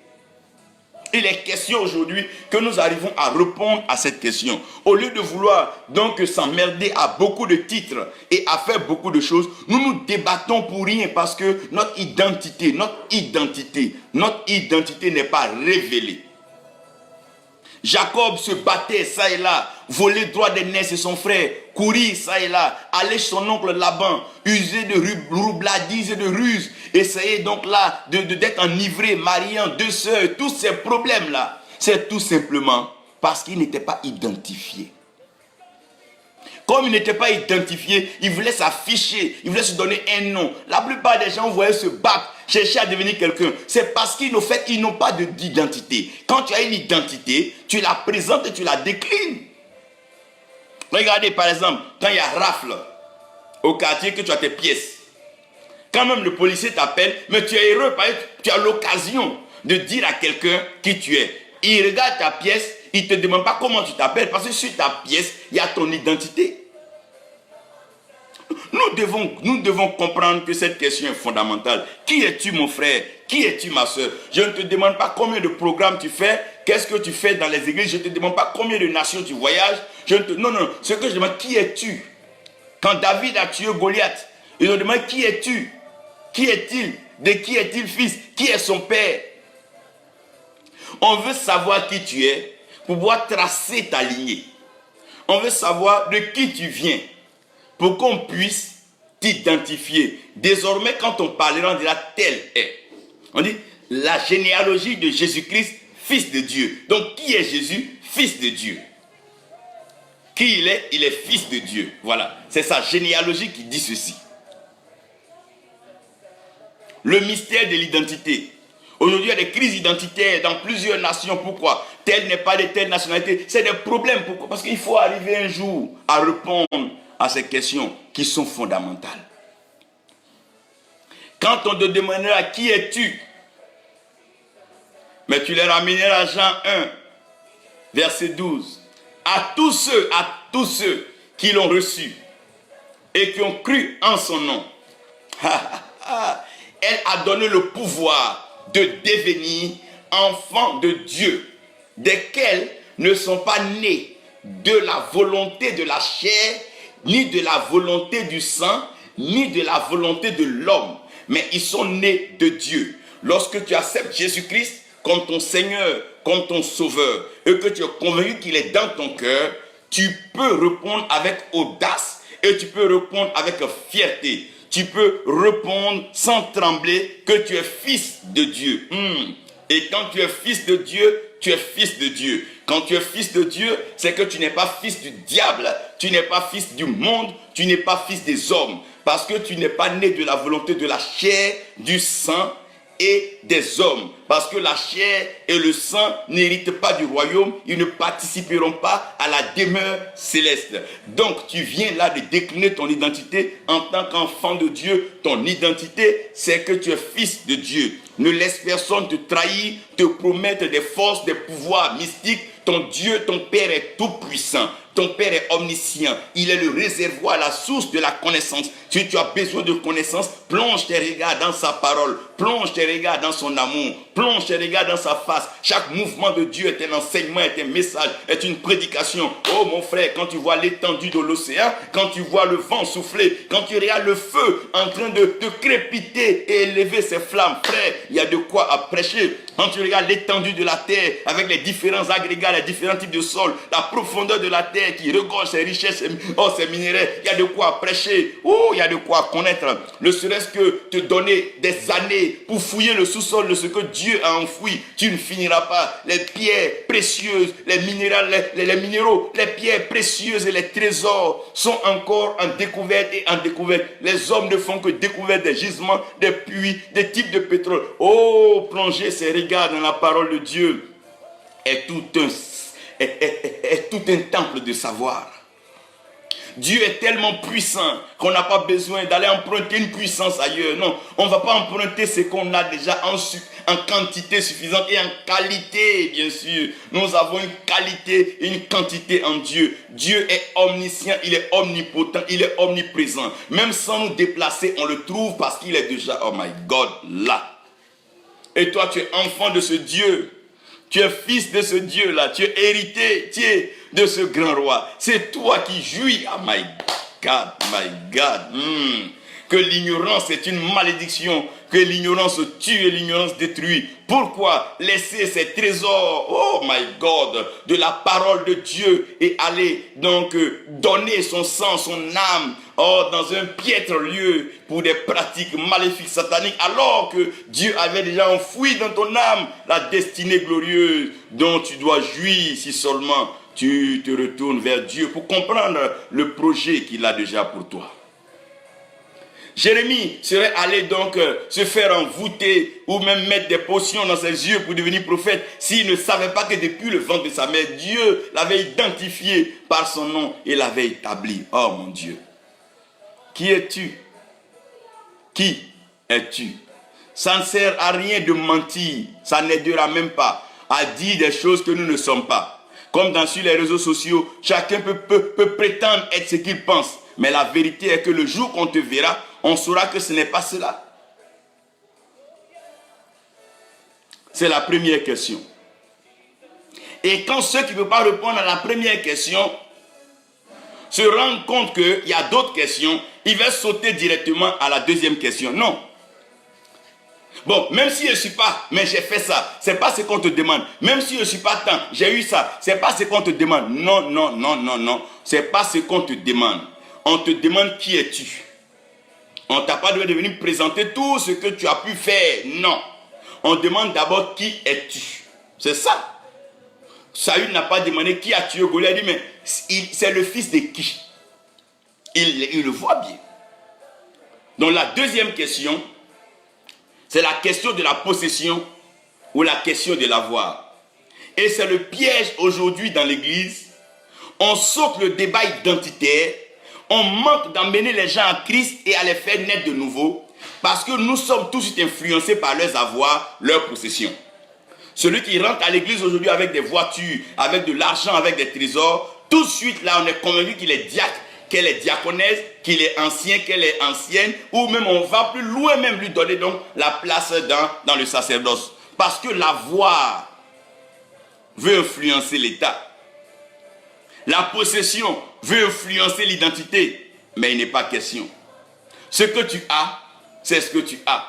Il est question aujourd'hui que nous arrivons à répondre à cette question. Au lieu de vouloir donc s'emmerder à beaucoup de titres et à faire beaucoup de choses, nous nous débattons pour rien parce que notre identité n'est pas révélée. Jacob se battait ça et là, voler droit des nez de son frère, courir ça et là, aller chez son oncle Laban, user de roubladise et de ruse, essayer donc là d'être enivré, mariant deux sœurs, tous ces problèmes-là, c'est tout simplement parce qu'il n'était pas identifié. Comme il n'était pas identifié, il voulait s'afficher, il voulait se donner un nom. La plupart des gens voyaient se battre, chercher à devenir quelqu'un. C'est parce qu'ils n'ont pas d'identité. Quand tu as une identité, tu la présentes et tu la déclines. Regardez par exemple, quand il y a rafle au quartier, que tu as tes pièces. Quand même le policier t'appelle, mais tu es heureux parce que tu as l'occasion de dire à quelqu'un qui tu es. Il regarde ta pièce, il ne te demande pas comment tu t'appelles, parce que sur ta pièce, il y a ton identité. Nous devons comprendre que cette question est fondamentale. Qui es-tu, mon frère? Qui es-tu, ma soeur? Je ne te demande pas combien de programmes tu fais, qu'est-ce que tu fais dans les églises, je ne te demande pas combien de nations tu voyages. Non, ce que je demande, qui es-tu? Quand David a tué Goliath, il nous demande qui es-tu? Qui est-il? De qui est-il fils? Qui est son père? On veut savoir qui tu es pour pouvoir tracer ta lignée. On veut savoir de qui tu viens pour qu'on puisse t'identifier. Désormais, quand on parlera, on dira tel est. On dit la généalogie de Jésus-Christ, fils de Dieu. Donc, qui est Jésus? Fils de Dieu. Qui il est? Il est fils de Dieu. Voilà. C'est sa généalogie qui dit ceci. Le mystère de l'identité. Aujourd'hui, il y a des crises identitaires dans plusieurs nations. Pourquoi? Tel n'est pas de telle nationalité. C'est des problèmes. Pourquoi? Parce qu'il faut arriver un jour à répondre à ces questions qui sont fondamentales. Quand on te demandera qui es-tu, mais tu les ramèneras à Jean 1, verset 12. À tous ceux qui l'ont reçu et qui ont cru en son nom, elle a donné le pouvoir de devenir enfants de Dieu, desquels ne sont pas nés de la volonté de la chair, ni de la volonté du sang, ni de la volonté de l'homme, mais ils sont nés de Dieu. Lorsque tu acceptes Jésus-Christ comme ton Seigneur, comme ton Sauveur, et que tu es convaincu qu'il est dans ton cœur, tu peux répondre avec audace et tu peux répondre avec fierté. Tu peux répondre sans trembler que tu es fils de Dieu. Et quand tu es fils de Dieu, tu es fils de Dieu. Quand tu es fils de Dieu, c'est que tu n'es pas fils du diable, tu n'es pas fils du monde, tu n'es pas fils des hommes. Parce que tu n'es pas né de la volonté de la chair, du sang et des hommes. Parce que la chair et le sang n'héritent pas du royaume, ils ne participeront pas à la demeure céleste. Donc tu viens là de décliner ton identité en tant qu'enfant de Dieu. Ton identité, c'est que tu es fils de Dieu. Ne laisse personne te trahir, te promettre des forces, des pouvoirs mystiques. Ton Dieu, ton Père est tout puissant. Ton Père est omniscient. Il est le réservoir, la source de la connaissance. Si tu as besoin de connaissance, plonge tes regards dans sa parole. Plonge tes regards dans son amour. Plonge tes regards dans sa face. Chaque mouvement de Dieu est un enseignement, est un message, est une prédication. Oh mon frère, quand tu vois l'étendue de l'océan, quand tu vois le vent souffler, quand tu regardes le feu en train de te crépiter et élever ses flammes, frère, il y a de quoi à prêcher. Quand tu regardes l'étendue de la terre avec les différents agrégats, les différents types de sols, la profondeur de la terre, terre qui regorge ses richesses, ses minéraux. Il y a de quoi prêcher. Il y a de quoi connaître. Ne serait-ce que te donner des années pour fouiller le sous-sol de ce que Dieu a enfoui. Tu ne finiras pas. Les pierres précieuses, les minéraux, les pierres précieuses et les trésors sont encore en découverte et en découverte. Les hommes ne font que découvrir des gisements, des puits, des types de pétrole. Plonger ses regards dans la parole de Dieu est tout un temple de savoir. Dieu est tellement puissant qu'on n'a pas besoin d'aller emprunter une puissance ailleurs. Non, on ne va pas emprunter ce qu'on a déjà en quantité suffisante et en qualité, bien sûr. Nous avons une qualité et une quantité en Dieu. Dieu est omniscient, il est omnipotent, il est omniprésent. Même sans nous déplacer, on le trouve parce qu'il est déjà, oh my God, là. Et toi, tu es enfant de ce Dieu. Tu es fils de ce Dieu-là. Tu es héritier de ce grand roi. C'est toi qui jouis. Oh my God, my God. Que l'ignorance est une malédiction. Que l'ignorance tue et l'ignorance détruit. Pourquoi laisser ces trésors, oh my God, de la parole de Dieu et aller donc donner son sang, son âme, dans un piètre lieu pour des pratiques maléfiques sataniques, alors que Dieu avait déjà enfoui dans ton âme la destinée glorieuse dont tu dois jouir si seulement tu te retournes vers Dieu pour comprendre le projet qu'il a déjà pour toi. Jérémie serait allé donc se faire envoûter ou même mettre des potions dans ses yeux pour devenir prophète s'il ne savait pas que depuis le ventre de sa mère, Dieu l'avait identifié par son nom et l'avait établi. Oh mon Dieu, qui es-tu? Qui es-tu? Ça ne sert à rien de mentir, ça n'aidera même pas à dire des choses que nous ne sommes pas. Comme sur les réseaux sociaux, chacun peut prétendre être ce qu'il pense. Mais la vérité est que le jour qu'on te verra, on saura que ce n'est pas cela. C'est la première question. Et quand ceux qui ne peuvent pas répondre à la première question se rendent compte qu'il y a d'autres questions, ils vont sauter directement à la deuxième question. Non. Bon, même si je ne suis pas, mais j'ai fait ça, c'est pas ce qu'on te demande. Même si je ne suis pas tant, j'ai eu ça, c'est pas ce qu'on te demande. Non, non, non, non, non. C'est pas ce qu'on te demande. On te demande qui es-tu. On ne t'a pas demandé de venir présenter tout ce que tu as pu faire. Non. On demande d'abord qui es-tu. C'est ça. Saül n'a pas demandé qui a tué Goliath. Il dit, mais c'est le fils de qui? Il le voit bien. Donc la deuxième question, c'est la question de la possession ou la question de l'avoir. Et c'est le piège aujourd'hui dans l'église. On saute le débat identitaire. On manque d'emmener les gens à Christ et à les faire naître de nouveau parce que nous sommes tout de suite influencés par leurs avoirs, leurs possessions. Celui qui rentre à l'église aujourd'hui avec des voitures, avec de l'argent, avec des trésors, tout de suite là on est convaincu qu'il est diacre, qu'elle est diaconesse, qu'il est ancien, qu'elle est ancienne, ou même on va plus loin même lui donner donc la place dans le sacerdoce. Parce que l'avoir veut influencer l'État. La possession veut influencer l'identité, mais il n'est pas question. Ce que tu as, c'est ce que tu as.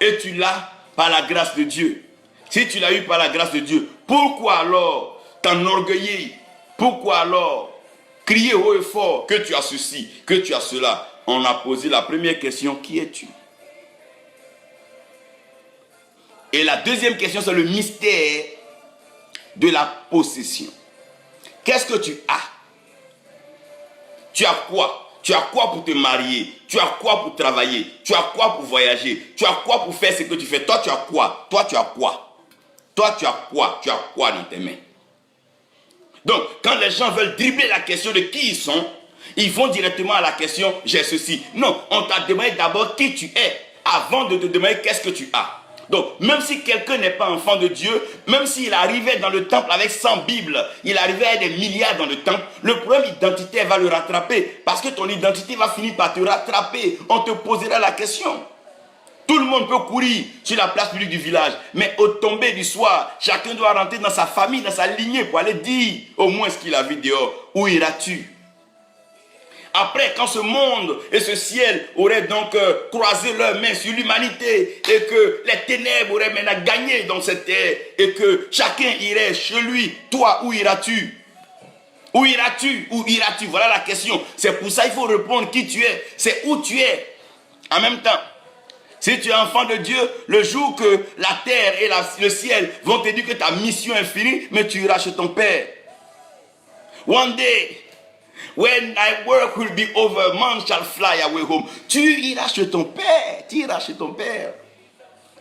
Et tu l'as par la grâce de Dieu. Si tu l'as eu par la grâce de Dieu, pourquoi alors t'enorgueillir? Pourquoi alors crier haut et fort que tu as ceci, que tu as cela? On a posé la première question, qui es-tu? Et la deuxième question, c'est le mystère de la possession. Qu'est-ce que tu as? Tu as quoi? Tu as quoi pour te marier? Tu as quoi pour travailler? Tu as quoi pour voyager? Tu as quoi pour faire ce que tu fais? Toi, tu as quoi? Toi, tu as quoi? Toi, tu as quoi? Tu as quoi dans tes mains? Donc, quand les gens veulent dribbler la question de qui ils sont, ils vont directement à la question, j'ai ceci. Non, on t'a demandé d'abord qui tu es, avant de te demander qu'est-ce que tu as. Donc, même si quelqu'un n'est pas enfant de Dieu, même s'il arrivait dans le temple avec 100 Bibles, il arrivait à des milliards dans le temple, le problème identitaire va le rattraper. Parce que ton identité va finir par te rattraper. On te posera la question. Tout le monde peut courir sur la place publique du village. Mais au tomber du soir, chacun doit rentrer dans sa famille, dans sa lignée pour aller dire au moins ce qu'il a vu dehors. Où iras-tu? Après, quand ce monde et ce ciel auraient donc croisé leurs mains sur l'humanité et que les ténèbres auraient maintenant gagné dans cette terre et que chacun irait chez lui, toi, où iras-tu? Où iras-tu? Où iras-tu? Voilà la question. C'est pour ça qu'il faut répondre qui tu es. C'est où tu es. En même temps, si tu es enfant de Dieu, le jour que la terre et le ciel vont te dire que ta mission est finie, mais tu iras chez ton Père. One day, when thy work will be over, man shall fly away home. Tu iras chez ton Père. Tu iras chez ton Père.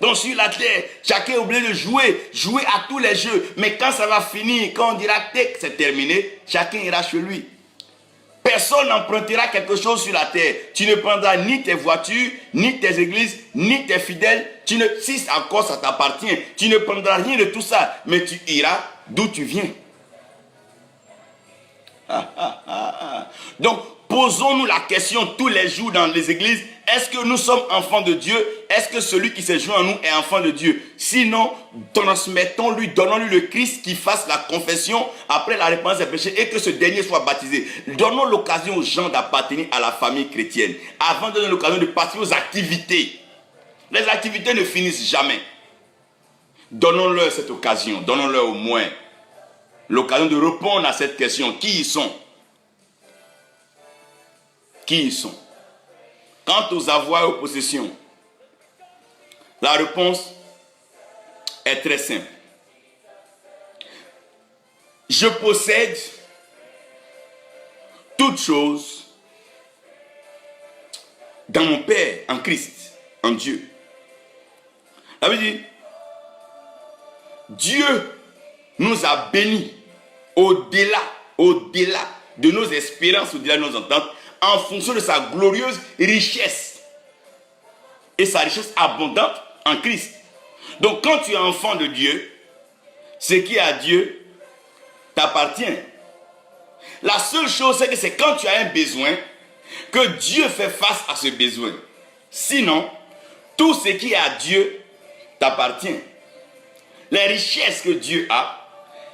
Donc sur la terre, chacun est obligé de jouer à tous les jeux. Mais quand ça va finir, quand on dira que c'est terminé, chacun ira chez lui. Personne n'empruntera quelque chose sur la terre. Tu ne prendras ni tes voitures, ni tes églises, ni tes fidèles. Si encore ça t'appartient, tu ne prendras rien de tout ça. Mais tu iras d'où tu viens. Donc, posons-nous la question tous les jours dans les églises. Est-ce que nous sommes enfants de Dieu? Est-ce que celui qui s'est joint à nous est enfant de Dieu? Sinon, transmettons-lui, donnons-lui le Christ qui fasse la confession après la repentance des péchés et que ce dernier soit baptisé. Donnons l'occasion aux gens d'appartenir à la famille chrétienne avant de donner l'occasion de participer aux activités. Les activités ne finissent jamais. Donnons-leur cette occasion, donnons-leur au moins l'occasion de répondre à cette question. Qui ils sont? Qui ils sont? Quant aux avoirs et aux possessions, la réponse est très simple. Je possède toutes choses dans mon Père, en Christ, en Dieu. Ça veut dire, Dieu nous a bénis au-delà de nos espérances, au-delà de nos ententes, en fonction de sa glorieuse richesse et sa richesse abondante en Christ. Donc quand tu es enfant de Dieu, ce qui est à Dieu t'appartient. La seule chose, c'est que c'est quand tu as un besoin que Dieu fait face à ce besoin. Sinon, tout ce qui est à Dieu t'appartient. Les richesses que Dieu a,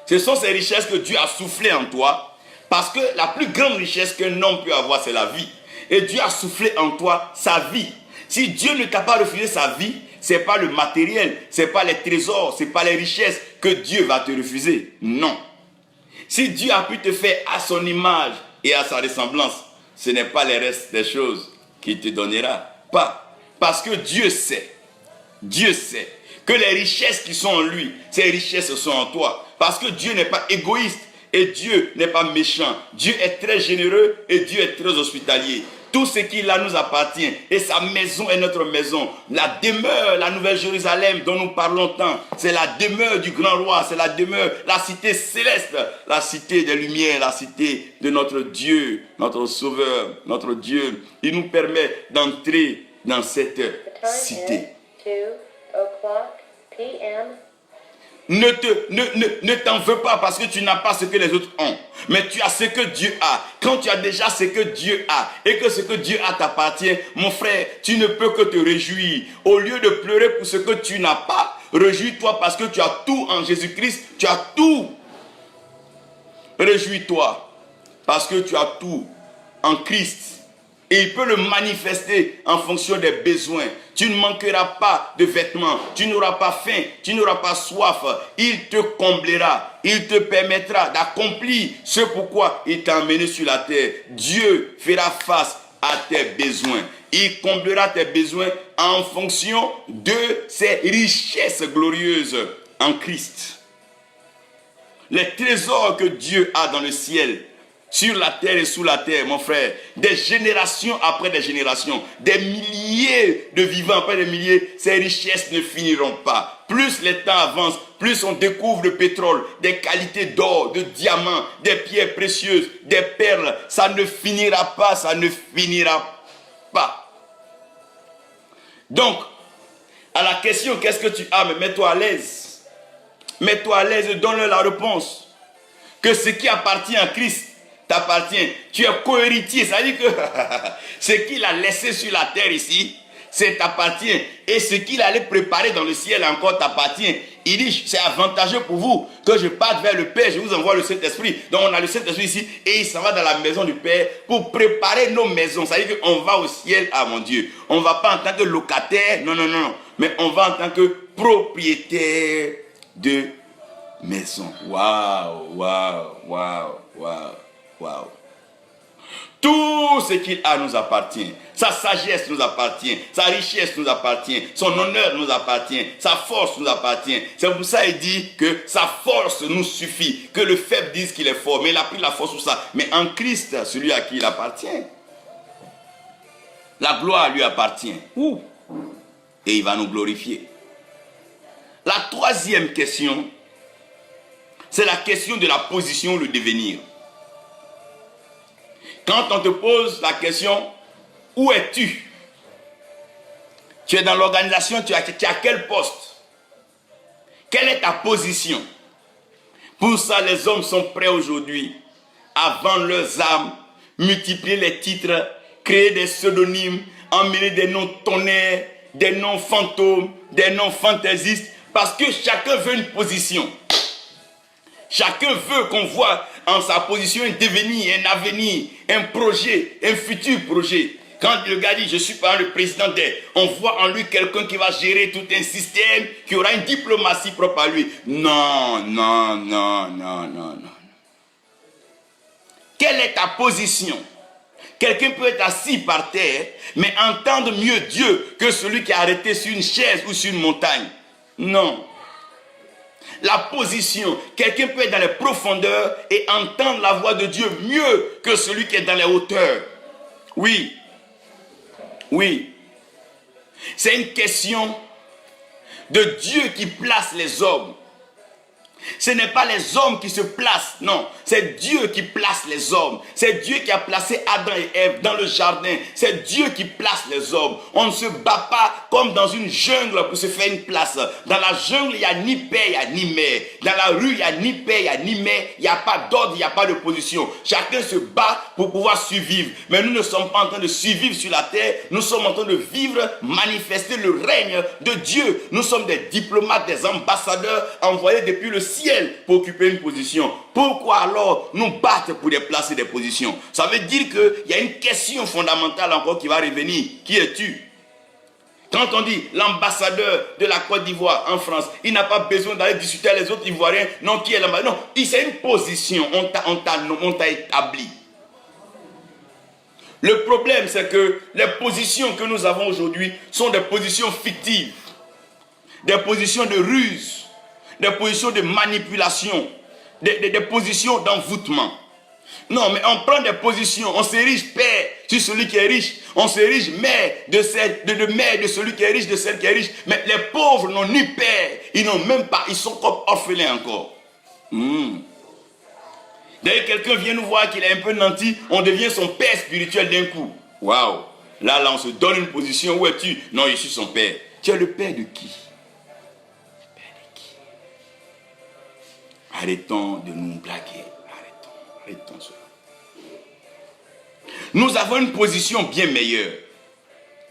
ce sont ces richesses que Dieu a soufflées en toi. Parce que la plus grande richesse qu'un homme peut avoir, c'est la vie. Et Dieu a soufflé en toi sa vie. Si Dieu ne t'a pas refusé sa vie, ce n'est pas le matériel, ce n'est pas les trésors, ce n'est pas les richesses que Dieu va te refuser. Non. Si Dieu a pu te faire à son image et à sa ressemblance, ce n'est pas les restes des choses qu'il te donnera. Pas. Parce que Dieu sait que les richesses qui sont en lui, ces richesses sont en toi. Parce que Dieu n'est pas égoïste. Et Dieu n'est pas méchant. Dieu est très généreux et Dieu est très hospitalier. Tout ce qui là nous appartient. Et sa maison est notre maison. La demeure, la Nouvelle Jérusalem dont nous parlons tant, c'est la demeure du grand roi. C'est la demeure, la cité céleste. La cité des Lumières, la cité de notre Dieu, notre Sauveur, notre Dieu. Il nous permet d'entrer dans cette cité. 2 o'clock p.m. Ne t'en veux pas parce que tu n'as pas ce que les autres ont. Mais tu as ce que Dieu a. Quand tu as déjà ce que Dieu a et que ce que Dieu a t'appartient, mon frère, tu ne peux que te réjouir. Au lieu de pleurer pour ce que tu n'as pas, réjouis-toi parce que tu as tout en Jésus-Christ. Tu as tout. Réjouis-toi parce que tu as tout en Christ. Et il peut le manifester en fonction des besoins. Tu ne manqueras pas de vêtements. Tu n'auras pas faim. Tu n'auras pas soif. Il te comblera. Il te permettra d'accomplir ce pourquoi il t'a emmené sur la terre. Dieu fera face à tes besoins. Il comblera tes besoins en fonction de ses richesses glorieuses en Christ. Les trésors que Dieu a dans le ciel, sur la terre et sous la terre, mon frère, des générations après des générations, des milliers de vivants après des milliers, ces richesses ne finiront pas. Plus les temps avancent, plus on découvre le pétrole, des qualités d'or, de diamants, des pierres précieuses, des perles. Ça ne finira pas, ça ne finira pas. Donc, à la question, qu'est-ce que tu as? Mais mets-toi à l'aise. Mets-toi à l'aise et donne-leur la réponse. Que ce qui appartient à Christ t'appartient. Tu es co-héritier. Ça veut dire que ce qu'il a laissé sur la terre ici, c'est t'appartient. Et ce qu'il allait préparer dans le ciel encore t'appartient. Il dit, c'est avantageux pour vous que je parte vers le Père, je vous envoie le Saint-Esprit. Donc on a le Saint-Esprit ici et il s'en va dans la maison du Père pour préparer nos maisons. Ça veut dire qu'on va au ciel, ah mon Dieu. On ne va pas en tant que locataire, non. Mais on va en tant que propriétaire de maison. Waouh. Waouh. Tout ce qu'il a nous appartient. Sa sagesse nous appartient. Sa richesse nous appartient. Son honneur nous appartient. Sa force nous appartient. C'est pour ça qu'il dit que sa force nous suffit. Que le faible dise qu'il est fort. Mais il a pris la force sur ça. Mais en Christ, celui à qui il appartient, la gloire lui appartient. Ouh. Et il va nous glorifier. La troisième question, c'est la question de la position, le devenir. Quand on te pose la question, où es-tu? Tu es dans l'organisation, tu es à quel poste? Quelle est ta position? Pour ça, les hommes sont prêts aujourd'hui à vendre leurs âmes, multiplier les titres, créer des pseudonymes, emmener des noms tonnerres, des noms fantômes, des noms fantaisistes, parce que chacun veut une position. Chacun veut qu'on voit en sa position un devenir, un avenir, un projet, un futur projet. Quand le gars dit, je suis pas le président on voit en lui quelqu'un qui va gérer tout un système, qui aura une diplomatie propre à lui. Non, non, non, non, non, non. Quelle est ta position? Quelqu'un peut être assis par terre, mais entendre mieux Dieu que celui qui est arrêté sur une chaise ou sur une montagne. Non. La position, quelqu'un peut être dans les profondeurs et entendre la voix de Dieu mieux que celui qui est dans les hauteurs. Oui. Oui. C'est une question de Dieu qui place les hommes. Ce n'est pas les hommes qui se placent, non. C'est Dieu qui place les hommes. C'est Dieu qui a placé Adam et Ève dans le jardin. C'est Dieu qui place les hommes. On ne se bat pas comme dans une jungle pour se faire une place. Dans la jungle, il n'y a ni père, il n'y a ni mère. Dans la rue, il n'y a ni père, il n'y a ni mère. Il n'y a pas d'ordre, il n'y a pas de position. Chacun se bat pour pouvoir survivre. Mais nous ne sommes pas en train de survivre sur la terre. Nous sommes en train de vivre, manifester le règne de Dieu. Nous sommes des diplomates, des ambassadeurs envoyés depuis le ciel pour occuper une position. Pourquoi alors nous battre pour déplacer des positions? Ça veut dire qu'il y a une question fondamentale encore qui va revenir. Qui es-tu? Quand on dit l'ambassadeur de la Côte d'Ivoire en France, il n'a pas besoin d'aller discuter avec les autres Ivoiriens. Non, qui est l'ambassadeur? Non, c'est une position. On t'a établi. Le problème, c'est que les positions que nous avons aujourd'hui sont des positions fictives, des positions de ruse, des positions de manipulation, des positions d'envoûtement. Non, mais on prend des positions, on s'érige père sur celui qui est riche, on s'érige mère de celui qui est riche, de celle qui est riche. Mais les pauvres n'ont ni père, ils n'ont même pas, ils sont comme orphelins encore. D'ailleurs, quelqu'un vient nous voir qu'il est un peu nanti, on devient son père spirituel d'un coup. Waouh! Là, on se donne une position, où es-tu? Non, je suis son père. Tu es le père de qui? Arrêtons de nous blaguer. Arrêtons cela. Nous avons une position bien meilleure.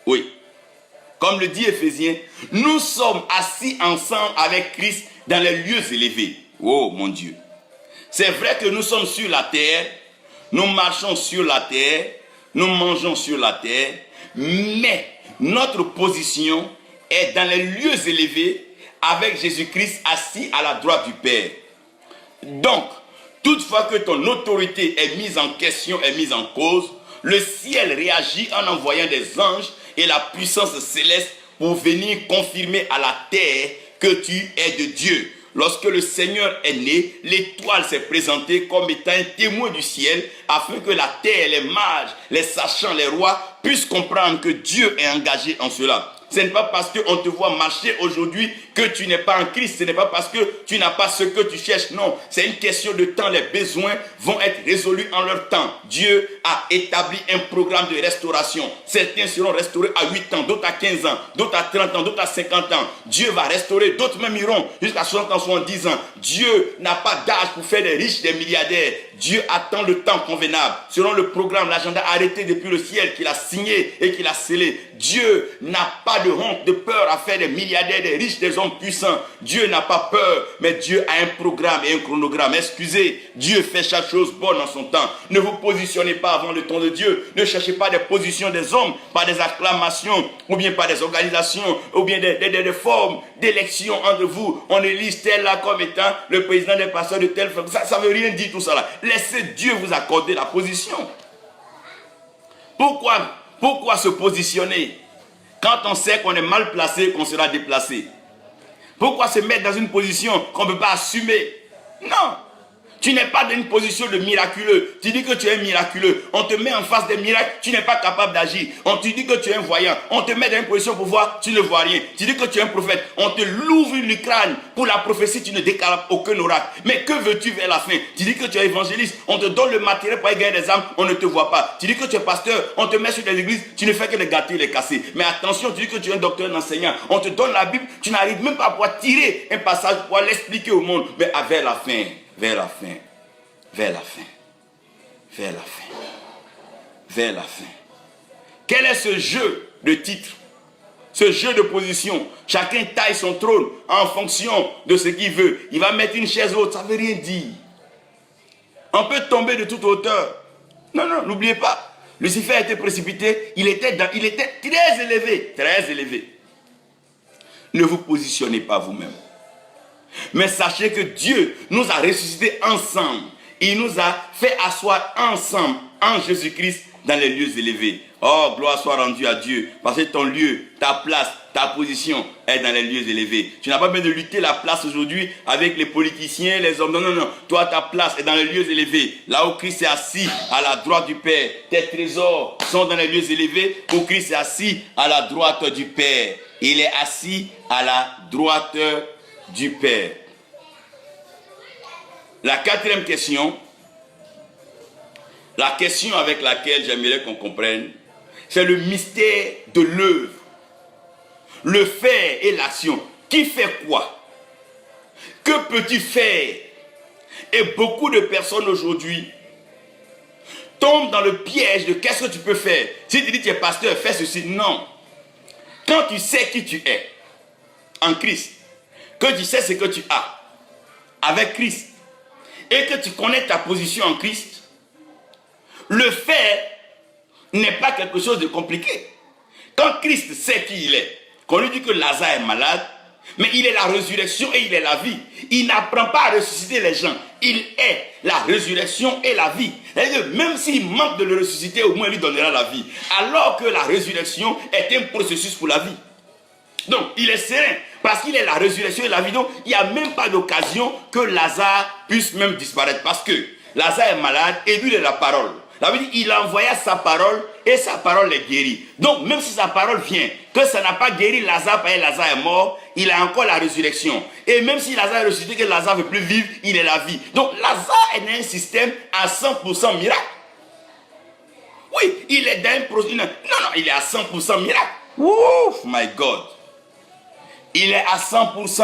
Oui. Comme le dit Éphésiens, nous sommes assis ensemble avec Christ dans les lieux élevés. Oh mon Dieu. C'est vrai que nous sommes sur la terre, nous marchons sur la terre, nous mangeons sur la terre, mais notre position est dans les lieux élevés avec Jésus-Christ assis à la droite du Père. Donc, toutefois que ton autorité est mise en question, est mise en cause, le ciel réagit en envoyant des anges et la puissance céleste pour venir confirmer à la terre que tu es de Dieu. Lorsque le Seigneur est né, l'étoile s'est présentée comme étant un témoin du ciel afin que la terre, les mages, les sachants, les rois puissent comprendre que Dieu est engagé en cela. Ce n'est pas parce qu'on te voit marcher aujourd'hui que tu n'es pas en Christ. Ce n'est pas parce que tu n'as pas ce que tu cherches. Non, c'est une question de temps. Les besoins vont être résolus en leur temps. Dieu a établi un programme de restauration. Certains seront restaurés à 8 ans, d'autres à 15 ans, d'autres à 30 ans, d'autres à 50 ans. Dieu va restaurer, d'autres même iront jusqu'à 60 ans, 70 ans. Dieu n'a pas d'âge pour faire des riches, des milliardaires. Dieu attend le temps convenable. Selon le programme, l'agenda arrêté depuis le ciel qu'il a signé et qu'il a scellé. Dieu n'a pas pas de honte, de peur à faire des milliardaires, des riches, des hommes puissants. Dieu n'a pas peur, mais Dieu a un programme et un chronogramme. Excusez, Dieu fait chaque chose bonne en son temps. Ne vous positionnez pas avant le temps de Dieu. Ne cherchez pas des positions des hommes, par des acclamations, ou bien par des organisations, ou bien des formes d'élection entre vous. On élit tel là comme étant le président des pasteurs de telle forme. Ça ne veut rien dire tout ça là. Laissez Dieu vous accorder la position. Pourquoi se positionner quand on sait qu'on est mal placé, qu'on sera déplacé? Pourquoi se mettre dans une position qu'on ne peut pas assumer? Non. Tu n'es pas dans une position de miraculeux. Tu dis que tu es miraculeux. On te met en face des miracles, tu n'es pas capable d'agir. On te dit que tu es un voyant. On te met dans une position pour voir, tu ne vois rien. Tu dis que tu es un prophète. On te l'ouvre le crâne pour la prophétie, tu ne décales aucun oracle. Mais que veux-tu vers la fin? Tu dis que tu es évangéliste. On te donne le matériel pour aller gagner des âmes, on ne te voit pas. Tu dis que tu es pasteur. On te met sur des églises, tu ne fais que les gâter, les casser. Mais attention, tu dis que tu es un docteur, un enseignant. On te donne la Bible, tu n'arrives même pas à pouvoir tirer un passage pour l'expliquer au monde. Mais vers la fin. Vers la fin, vers la fin, vers la fin, vers la fin. Quel est ce jeu de titres, ce jeu de position? Chacun taille son trône en fonction de ce qu'il veut. Il va mettre une chaise haute, ça ne veut rien dire. On peut tomber de toute hauteur. Non, n'oubliez pas. Lucifer a été précipité, il était très élevé, très élevé. Ne vous positionnez pas vous-même. Mais sachez que Dieu nous a ressuscités ensemble. Il nous a fait asseoir ensemble en Jésus-Christ dans les lieux élevés. Oh, gloire soit rendue à Dieu. Parce que ton lieu, ta place, ta position est dans les lieux élevés. Tu n'as pas besoin de lutter la place aujourd'hui avec les politiciens, les hommes. Non. Toi, ta place est dans les lieux élevés. Là où Christ est assis à la droite du Père. Tes trésors sont dans les lieux élevés où Christ est assis à la droite du Père. Il est assis à la droite du Père. La quatrième question, la question avec laquelle j'aimerais qu'on comprenne, c'est le mystère de l'œuvre. Le faire et l'action. Qui fait quoi? Que peux-tu faire? Et beaucoup de personnes aujourd'hui tombent dans le piège de qu'est-ce que tu peux faire. Si tu dis tu es pasteur, fais ceci. Non. Quand tu sais qui tu es en Christ, que tu sais ce que tu as avec Christ et que tu connais ta position en Christ, le faire n'est pas quelque chose de compliqué. Quand Christ sait qui il est, qu'on lui dit que Lazare est malade, mais il est la résurrection et il est la vie. Il n'apprend pas à ressusciter les gens. Il est la résurrection et la vie. C'est-à-dire, même s'il manque de le ressusciter, au moins il lui donnera la vie. Alors que la résurrection est un processus pour la vie. Donc, il est serein. Parce qu'il est la résurrection et la vie. Donc, il n'y a même pas d'occasion que Lazare puisse même disparaître. Parce que Lazare est malade et lui, il est la parole. Ça veut dire qu'il envoya sa parole et sa parole est guérie. Donc, même si sa parole vient, que ça n'a pas guéri Lazare parce que Lazare est mort, il a encore la résurrection. Et même si Lazare est ressuscité, que Lazare ne veut plus vivre, il est la vie. Donc, Lazare est dans un système à 100% miracle. Oui, il est dans un processus. Non, il est à 100% miracle. Ouf, my God. Il est à 100%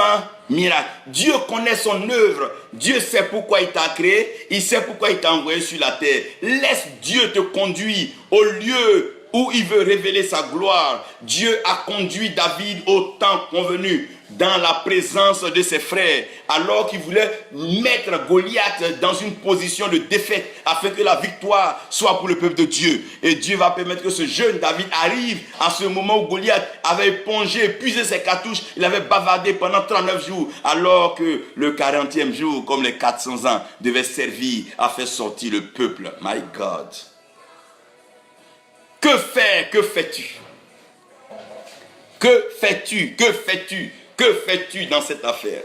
miracle. Dieu connaît son œuvre. Dieu sait pourquoi il t'a créé. Il sait pourquoi il t'a envoyé sur la terre. Laisse Dieu te conduire au lieu où il veut révéler sa gloire. Dieu a conduit David au temps convenu dans la présence de ses frères, alors qu'il voulait mettre Goliath dans une position de défaite afin que la victoire soit pour le peuple de Dieu. Et Dieu va permettre que ce jeune David arrive à ce moment où Goliath avait épongé, épuisé ses cartouches, il avait bavardé pendant 39 jours, alors que le 40e jour, comme les 400 ans, devait servir à faire sortir le peuple. My God. Que faire? Que fais-tu? Que fais-tu? Que fais-tu? Que fais-tu dans cette affaire?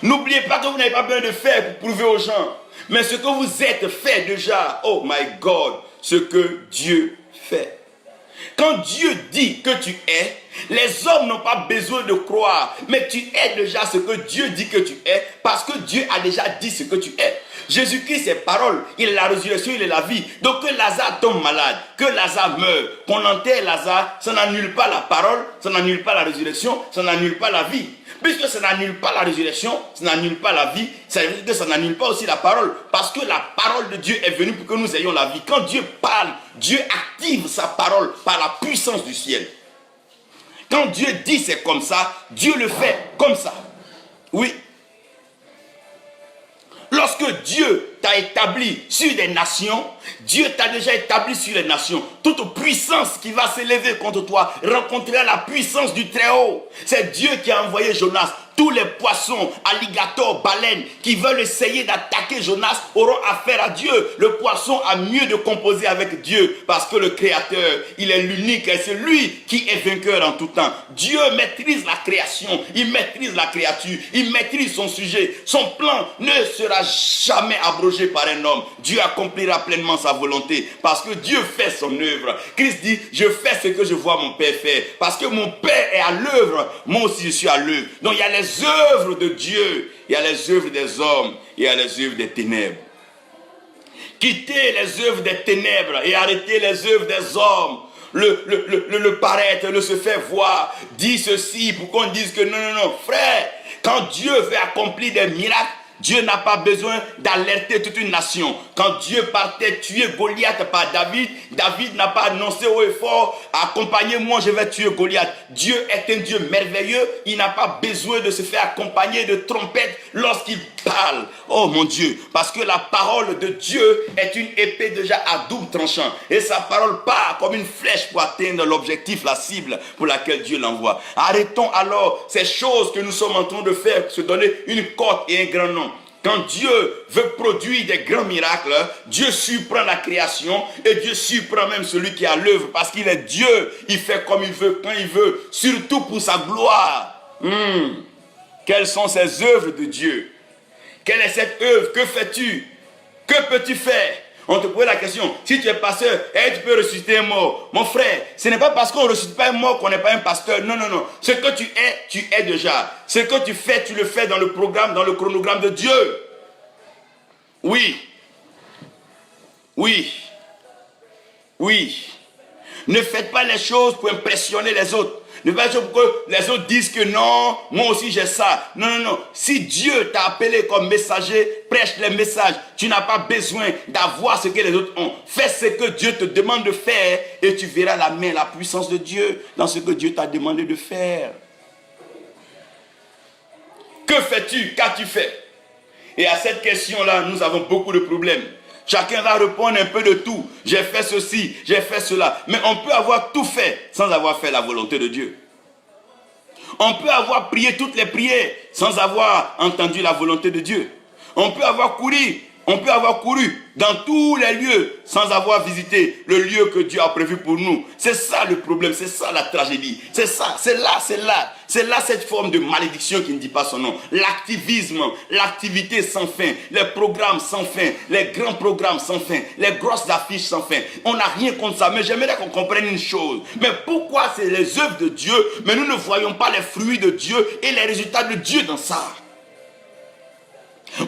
N'oubliez pas que vous n'avez pas besoin de faire pour prouver aux gens. Mais ce que vous êtes fait déjà, oh my God, ce que Dieu fait. Quand Dieu dit que tu es, les hommes n'ont pas besoin de croire. Mais tu es déjà ce que Dieu dit que tu es, parce que Dieu a déjà dit ce que tu es. Jésus-Christ est parole, il est la résurrection, il est la vie. Donc que Lazare tombe malade, que Lazare meure, qu'on enterre Lazare, ça n'annule pas la parole, ça n'annule pas la résurrection, ça n'annule pas la vie. Puisque ça n'annule pas la résurrection, ça n'annule pas la vie, ça veut dire que ça n'annule pas aussi la parole. Parce que la parole de Dieu est venue pour que nous ayons la vie. Quand Dieu parle, Dieu active sa parole par la puissance du ciel. Quand Dieu dit c'est comme ça, Dieu le fait comme ça. Oui. Lorsque Dieu t'a établi sur des nations, Dieu t'a déjà établi sur les nations. Toute puissance qui va s'élever contre toi rencontrera la puissance du Très-Haut. C'est Dieu qui a envoyé Jonas. Tous les poissons, alligators, baleines qui veulent essayer d'attaquer Jonas auront affaire à Dieu. Le poisson a mieux de composer avec Dieu parce que le Créateur, il est l'unique et c'est lui qui est vainqueur en tout temps. Dieu maîtrise la création, il maîtrise la créature, il maîtrise son sujet. Son plan ne sera jamais abrogé par un homme. Dieu accomplira pleinement sa volonté parce que Dieu fait son œuvre. Christ dit, je fais ce que je vois mon Père faire parce que mon Père est à l'œuvre, moi aussi je suis à l'œuvre. Donc il y a les œuvres de Dieu, il y a les œuvres des hommes, il y a les œuvres des ténèbres. Quittez les œuvres des ténèbres et arrêtez les œuvres des hommes. Le paraître, le se faire voir, dit ceci pour qu'on dise que non, frère, quand Dieu veut accomplir des miracles, Dieu n'a pas besoin d'alerter toute une nation. Quand Dieu partait tuer Goliath par David, David n'a pas annoncé haut et fort, accompagnez-moi, je vais tuer Goliath. Dieu est un Dieu merveilleux, il n'a pas besoin de se faire accompagner de trompettes lorsqu'il parle. Oh mon Dieu, parce que la parole de Dieu est une épée déjà à double tranchant. Et sa parole part comme une flèche pour atteindre l'objectif, la cible pour laquelle Dieu l'envoie. Arrêtons alors ces choses que nous sommes en train de faire, se donner une cote et un grand nom. Quand Dieu veut produire des grands miracles, Dieu surprend la création et Dieu surprend même celui qui est à l'œuvre parce qu'il est Dieu. Il fait comme il veut, quand il veut, surtout pour sa gloire. Quelles sont ces œuvres de Dieu? Quelle est cette œuvre? Que fais-tu? Que peux-tu faire? On te pose la question, si tu es pasteur, tu peux ressusciter un mort. Mon frère, ce n'est pas parce qu'on ne ressuscite pas un mort qu'on n'est pas un pasteur. Non. Ce que tu es déjà. Ce que tu fais, tu le fais dans le programme, dans le chronogramme de Dieu. Oui. Ne faites pas les choses pour impressionner les autres. Ne faites pas les choses pour que les autres disent que non, moi aussi j'ai ça. Non. Si Dieu t'a appelé comme messager, prêche les messages. Tu n'as pas besoin d'avoir ce que les autres ont. Fais ce que Dieu te demande de faire et tu verras la main, la puissance de Dieu dans ce que Dieu t'a demandé de faire. Que fais-tu? Qu'as-tu fait? Et à cette question-là, nous avons beaucoup de problèmes. Chacun va répondre un peu de tout. J'ai fait ceci, j'ai fait cela. Mais on peut avoir tout fait sans avoir fait la volonté de Dieu. On peut avoir prié toutes les prières sans avoir entendu la volonté de Dieu. On peut avoir couru dans tous les lieux sans avoir visité le lieu que Dieu a prévu pour nous. C'est ça le problème, c'est ça la tragédie. C'est ça, c'est là cette forme de malédiction qui ne dit pas son nom. L'activisme, l'activité sans fin, les programmes sans fin, les grands programmes sans fin, les grosses affiches sans fin. On n'a rien contre ça, mais j'aimerais qu'on comprenne une chose. Mais pourquoi c'est les œuvres de Dieu, mais nous ne voyons pas les fruits de Dieu et les résultats de Dieu dans ça?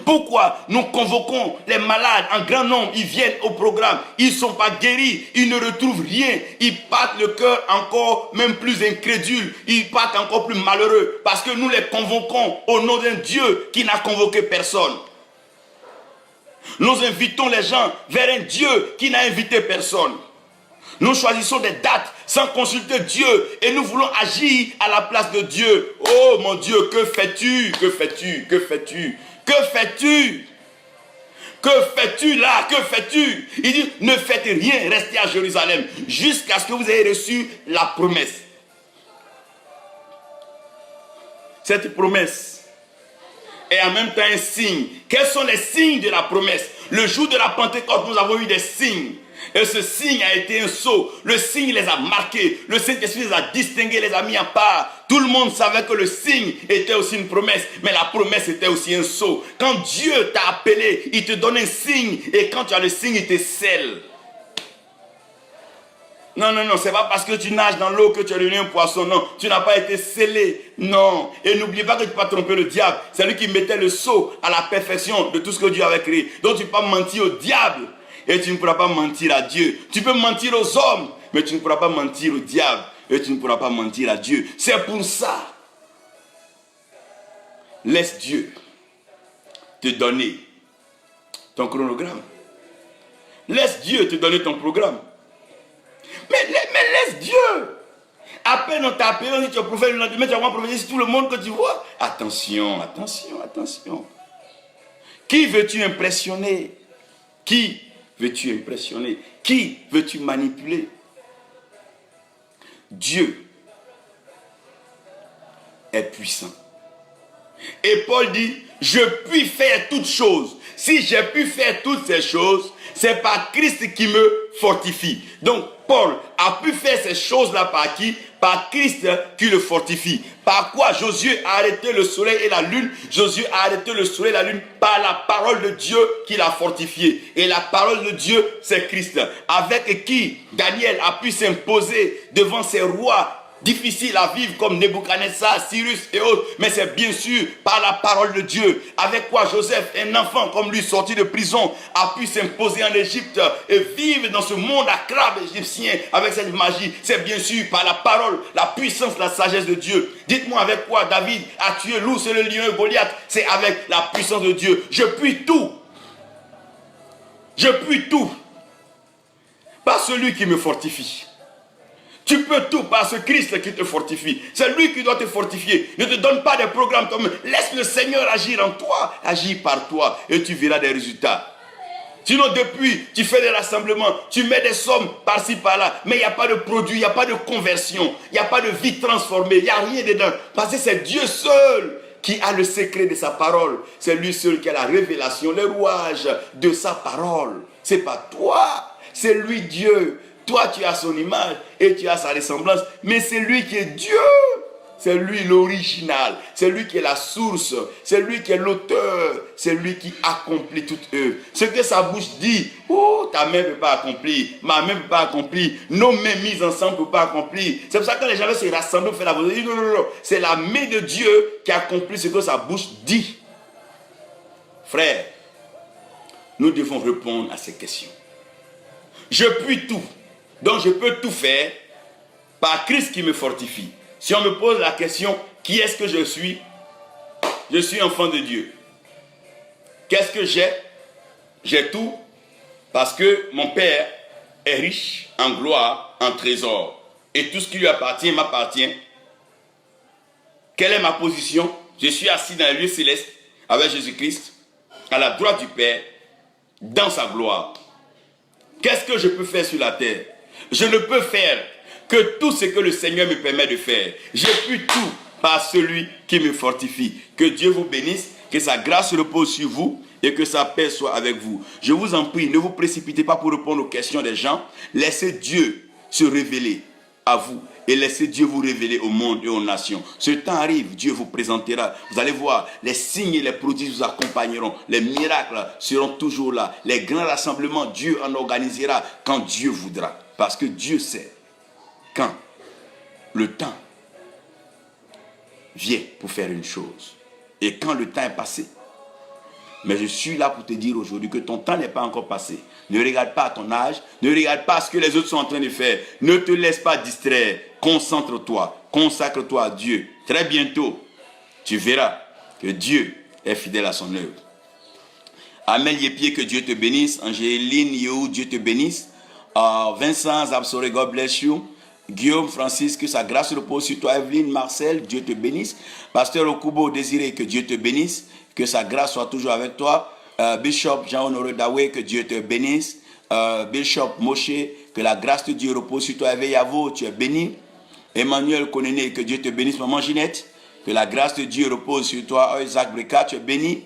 Pourquoi nous convoquons les malades en grand nombre, ils viennent au programme, ils ne sont pas guéris, ils ne retrouvent rien, ils partent le cœur encore même plus incrédule, ils partent encore plus malheureux parce que nous les convoquons au nom d'un Dieu qui n'a convoqué personne. Nous invitons les gens vers un Dieu qui n'a invité personne. Nous choisissons des dates sans consulter Dieu et nous voulons agir à la place de Dieu. Oh mon Dieu, que fais-tu? Que fais-tu? Que fais-tu? Que fais-tu? Que fais-tu là? Que fais-tu? Il dit, ne faites rien, restez à Jérusalem jusqu'à ce que vous ayez reçu la promesse. Cette promesse est en même temps un signe. Quels sont les signes de la promesse? Le jour de la Pentecôte, nous avons eu des signes. Et ce signe a été un sceau. Le signe les a marqués. Le Saint-Esprit les a distingués, les a mis à part. Tout le monde savait que le signe était aussi une promesse. Mais la promesse était aussi un sceau. Quand Dieu t'a appelé, il te donne un signe. Et quand tu as le signe, il te scelle. Non, c'est pas parce que tu nages dans l'eau que tu es devenu un poisson. Non, tu n'as pas été scellé. Non. Et n'oublie pas que tu ne peux pas tromper le diable. C'est lui qui mettait le sceau à la perfection de tout ce que Dieu avait créé. Donc tu ne peux pas mentir au diable. Et tu ne pourras pas mentir à Dieu. Tu peux mentir aux hommes, mais tu ne pourras pas mentir au diable. Et tu ne pourras pas mentir à Dieu. C'est pour ça. Laisse Dieu te donner ton chronogramme. Laisse Dieu te donner ton programme. Mais laisse Dieu. À peine on t'a appelé, on dit tu es prophète, le lendemain tu vas prophétiser sur tout le monde que tu vois. Attention, attention, attention. Qui veux-tu impressionner? Qui veux-tu impressionner? Qui veux-tu manipuler? Dieu est puissant. Et Paul dit, je puis faire toutes choses. Si j'ai pu faire toutes ces choses, c'est par Christ qui me fortifie. Donc, Paul a pu faire ces choses-là par qui? Par Christ qui le fortifie. Par quoi Josué a arrêté le soleil et la lune? Josué a arrêté le soleil et la lune par la parole de Dieu qui l'a fortifié. Et la parole de Dieu, c'est Christ. Avec qui Daniel a pu s'imposer devant ces rois difficile à vivre comme Nebuchadnezzar, Cyrus et autres, mais c'est bien sûr par la parole de Dieu. Avec quoi Joseph, un enfant comme lui sorti de prison, a pu s'imposer en Égypte et vivre dans ce monde à crabe égyptien avec cette magie. C'est bien sûr par la parole, la puissance, la sagesse de Dieu. Dites-moi avec quoi David a tué l'ours et le lion et Goliath. C'est avec la puissance de Dieu. Je puis tout. Je puis tout par celui qui me fortifie. Tu peux tout par ce Christ qui te fortifie. C'est lui qui doit te fortifier. Ne te donne pas des programmes comme laisse le Seigneur agir en toi, agir par toi et tu verras des résultats. Sinon depuis, tu fais des rassemblements, tu mets des sommes par-ci par-là, mais il n'y a pas de produit, il n'y a pas de conversion, il n'y a pas de vie transformée, il n'y a rien dedans. Parce que c'est Dieu seul qui a le secret de sa parole. C'est lui seul qui a la révélation, le rouage de sa parole. C'est pas toi, c'est lui Dieu. Toi, tu as son image et tu as sa ressemblance. Mais c'est lui qui est Dieu. C'est lui l'original. C'est lui qui est la source. C'est lui qui est l'auteur. C'est lui qui accomplit toute œuvre. Ce que sa bouche dit, oh, ta main ne peut pas accomplir. Ma main ne peut pas accomplir. Nos mains mises ensemble ne peuvent pas accomplir. C'est pour ça que quand les gens se rassemblent pour faire la volonté, non, non, non. C'est la main de Dieu qui accomplit ce que sa bouche dit. Frère, nous devons répondre à ces questions. Je puis tout. Donc je peux tout faire par Christ qui me fortifie. Si on me pose la question, qui est-ce que je suis? Je suis enfant de Dieu. Qu'est-ce que j'ai? J'ai tout parce que mon Père est riche en gloire, en trésor. Et tout ce qui lui appartient m'appartient. Quelle est ma position? Je suis assis dans les lieux célestes avec Jésus-Christ, à la droite du Père, dans sa gloire. Qu'est-ce que je peux faire sur la terre? Je ne peux faire que tout ce que le Seigneur me permet de faire. J'ai pu tout par celui qui me fortifie. Que Dieu vous bénisse, que sa grâce repose sur vous et que sa paix soit avec vous. Je vous en prie, ne vous précipitez pas pour répondre aux questions des gens. Laissez Dieu se révéler à vous et laissez Dieu vous révéler au monde et aux nations. Ce temps arrive, Dieu vous présentera. Vous allez voir, les signes et les prodiges vous accompagneront. Les miracles seront toujours là. Les grands rassemblements, Dieu en organisera quand Dieu voudra. Parce que Dieu sait quand le temps vient pour faire une chose. Et quand le temps est passé. Mais je suis là pour te dire aujourd'hui que ton temps n'est pas encore passé. Ne regarde pas à ton âge. Ne regarde pas ce que les autres sont en train de faire. Ne te laisse pas distraire. Concentre-toi. Consacre-toi à Dieu. Très bientôt, tu verras que Dieu est fidèle à son œuvre. Amen, Yépié, que Dieu te bénisse. Angéline, Yehou, Dieu te bénisse. Vincent, Zabsore, God bless you. Guillaume, Francis, que sa grâce repose sur toi. Evelyne, Marcel, Dieu te bénisse. Pasteur Okubo, Désiré, que Dieu te bénisse. Que sa grâce soit toujours avec toi. Bishop Jean-Honoré Dawe, que Dieu te bénisse. Bishop Moshe, que la grâce de Dieu repose sur toi. Yavo, tu es béni. Emmanuel Konene, que Dieu te bénisse. Maman Ginette, que la grâce de Dieu repose sur toi. Isaac Breka, tu es béni.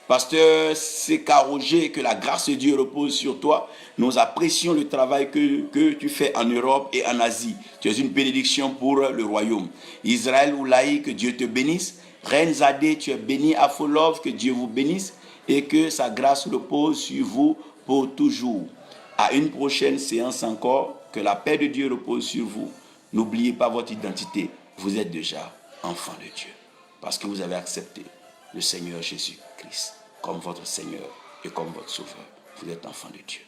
Pasteur Seka Roger, que la grâce de Dieu repose sur toi. Nous apprécions le travail que tu fais en Europe et en Asie. Tu es une bénédiction pour le royaume. Israël Oulaï, que Dieu te bénisse. Reine Zadé, tu es béni. Afolov, que Dieu vous bénisse et que sa grâce repose sur vous pour toujours. À une prochaine séance encore, que la paix de Dieu repose sur vous. N'oubliez pas votre identité. Vous êtes déjà enfant de Dieu parce que vous avez accepté le Seigneur Jésus-Christ comme votre Seigneur et comme votre Sauveur. Vous êtes enfant de Dieu.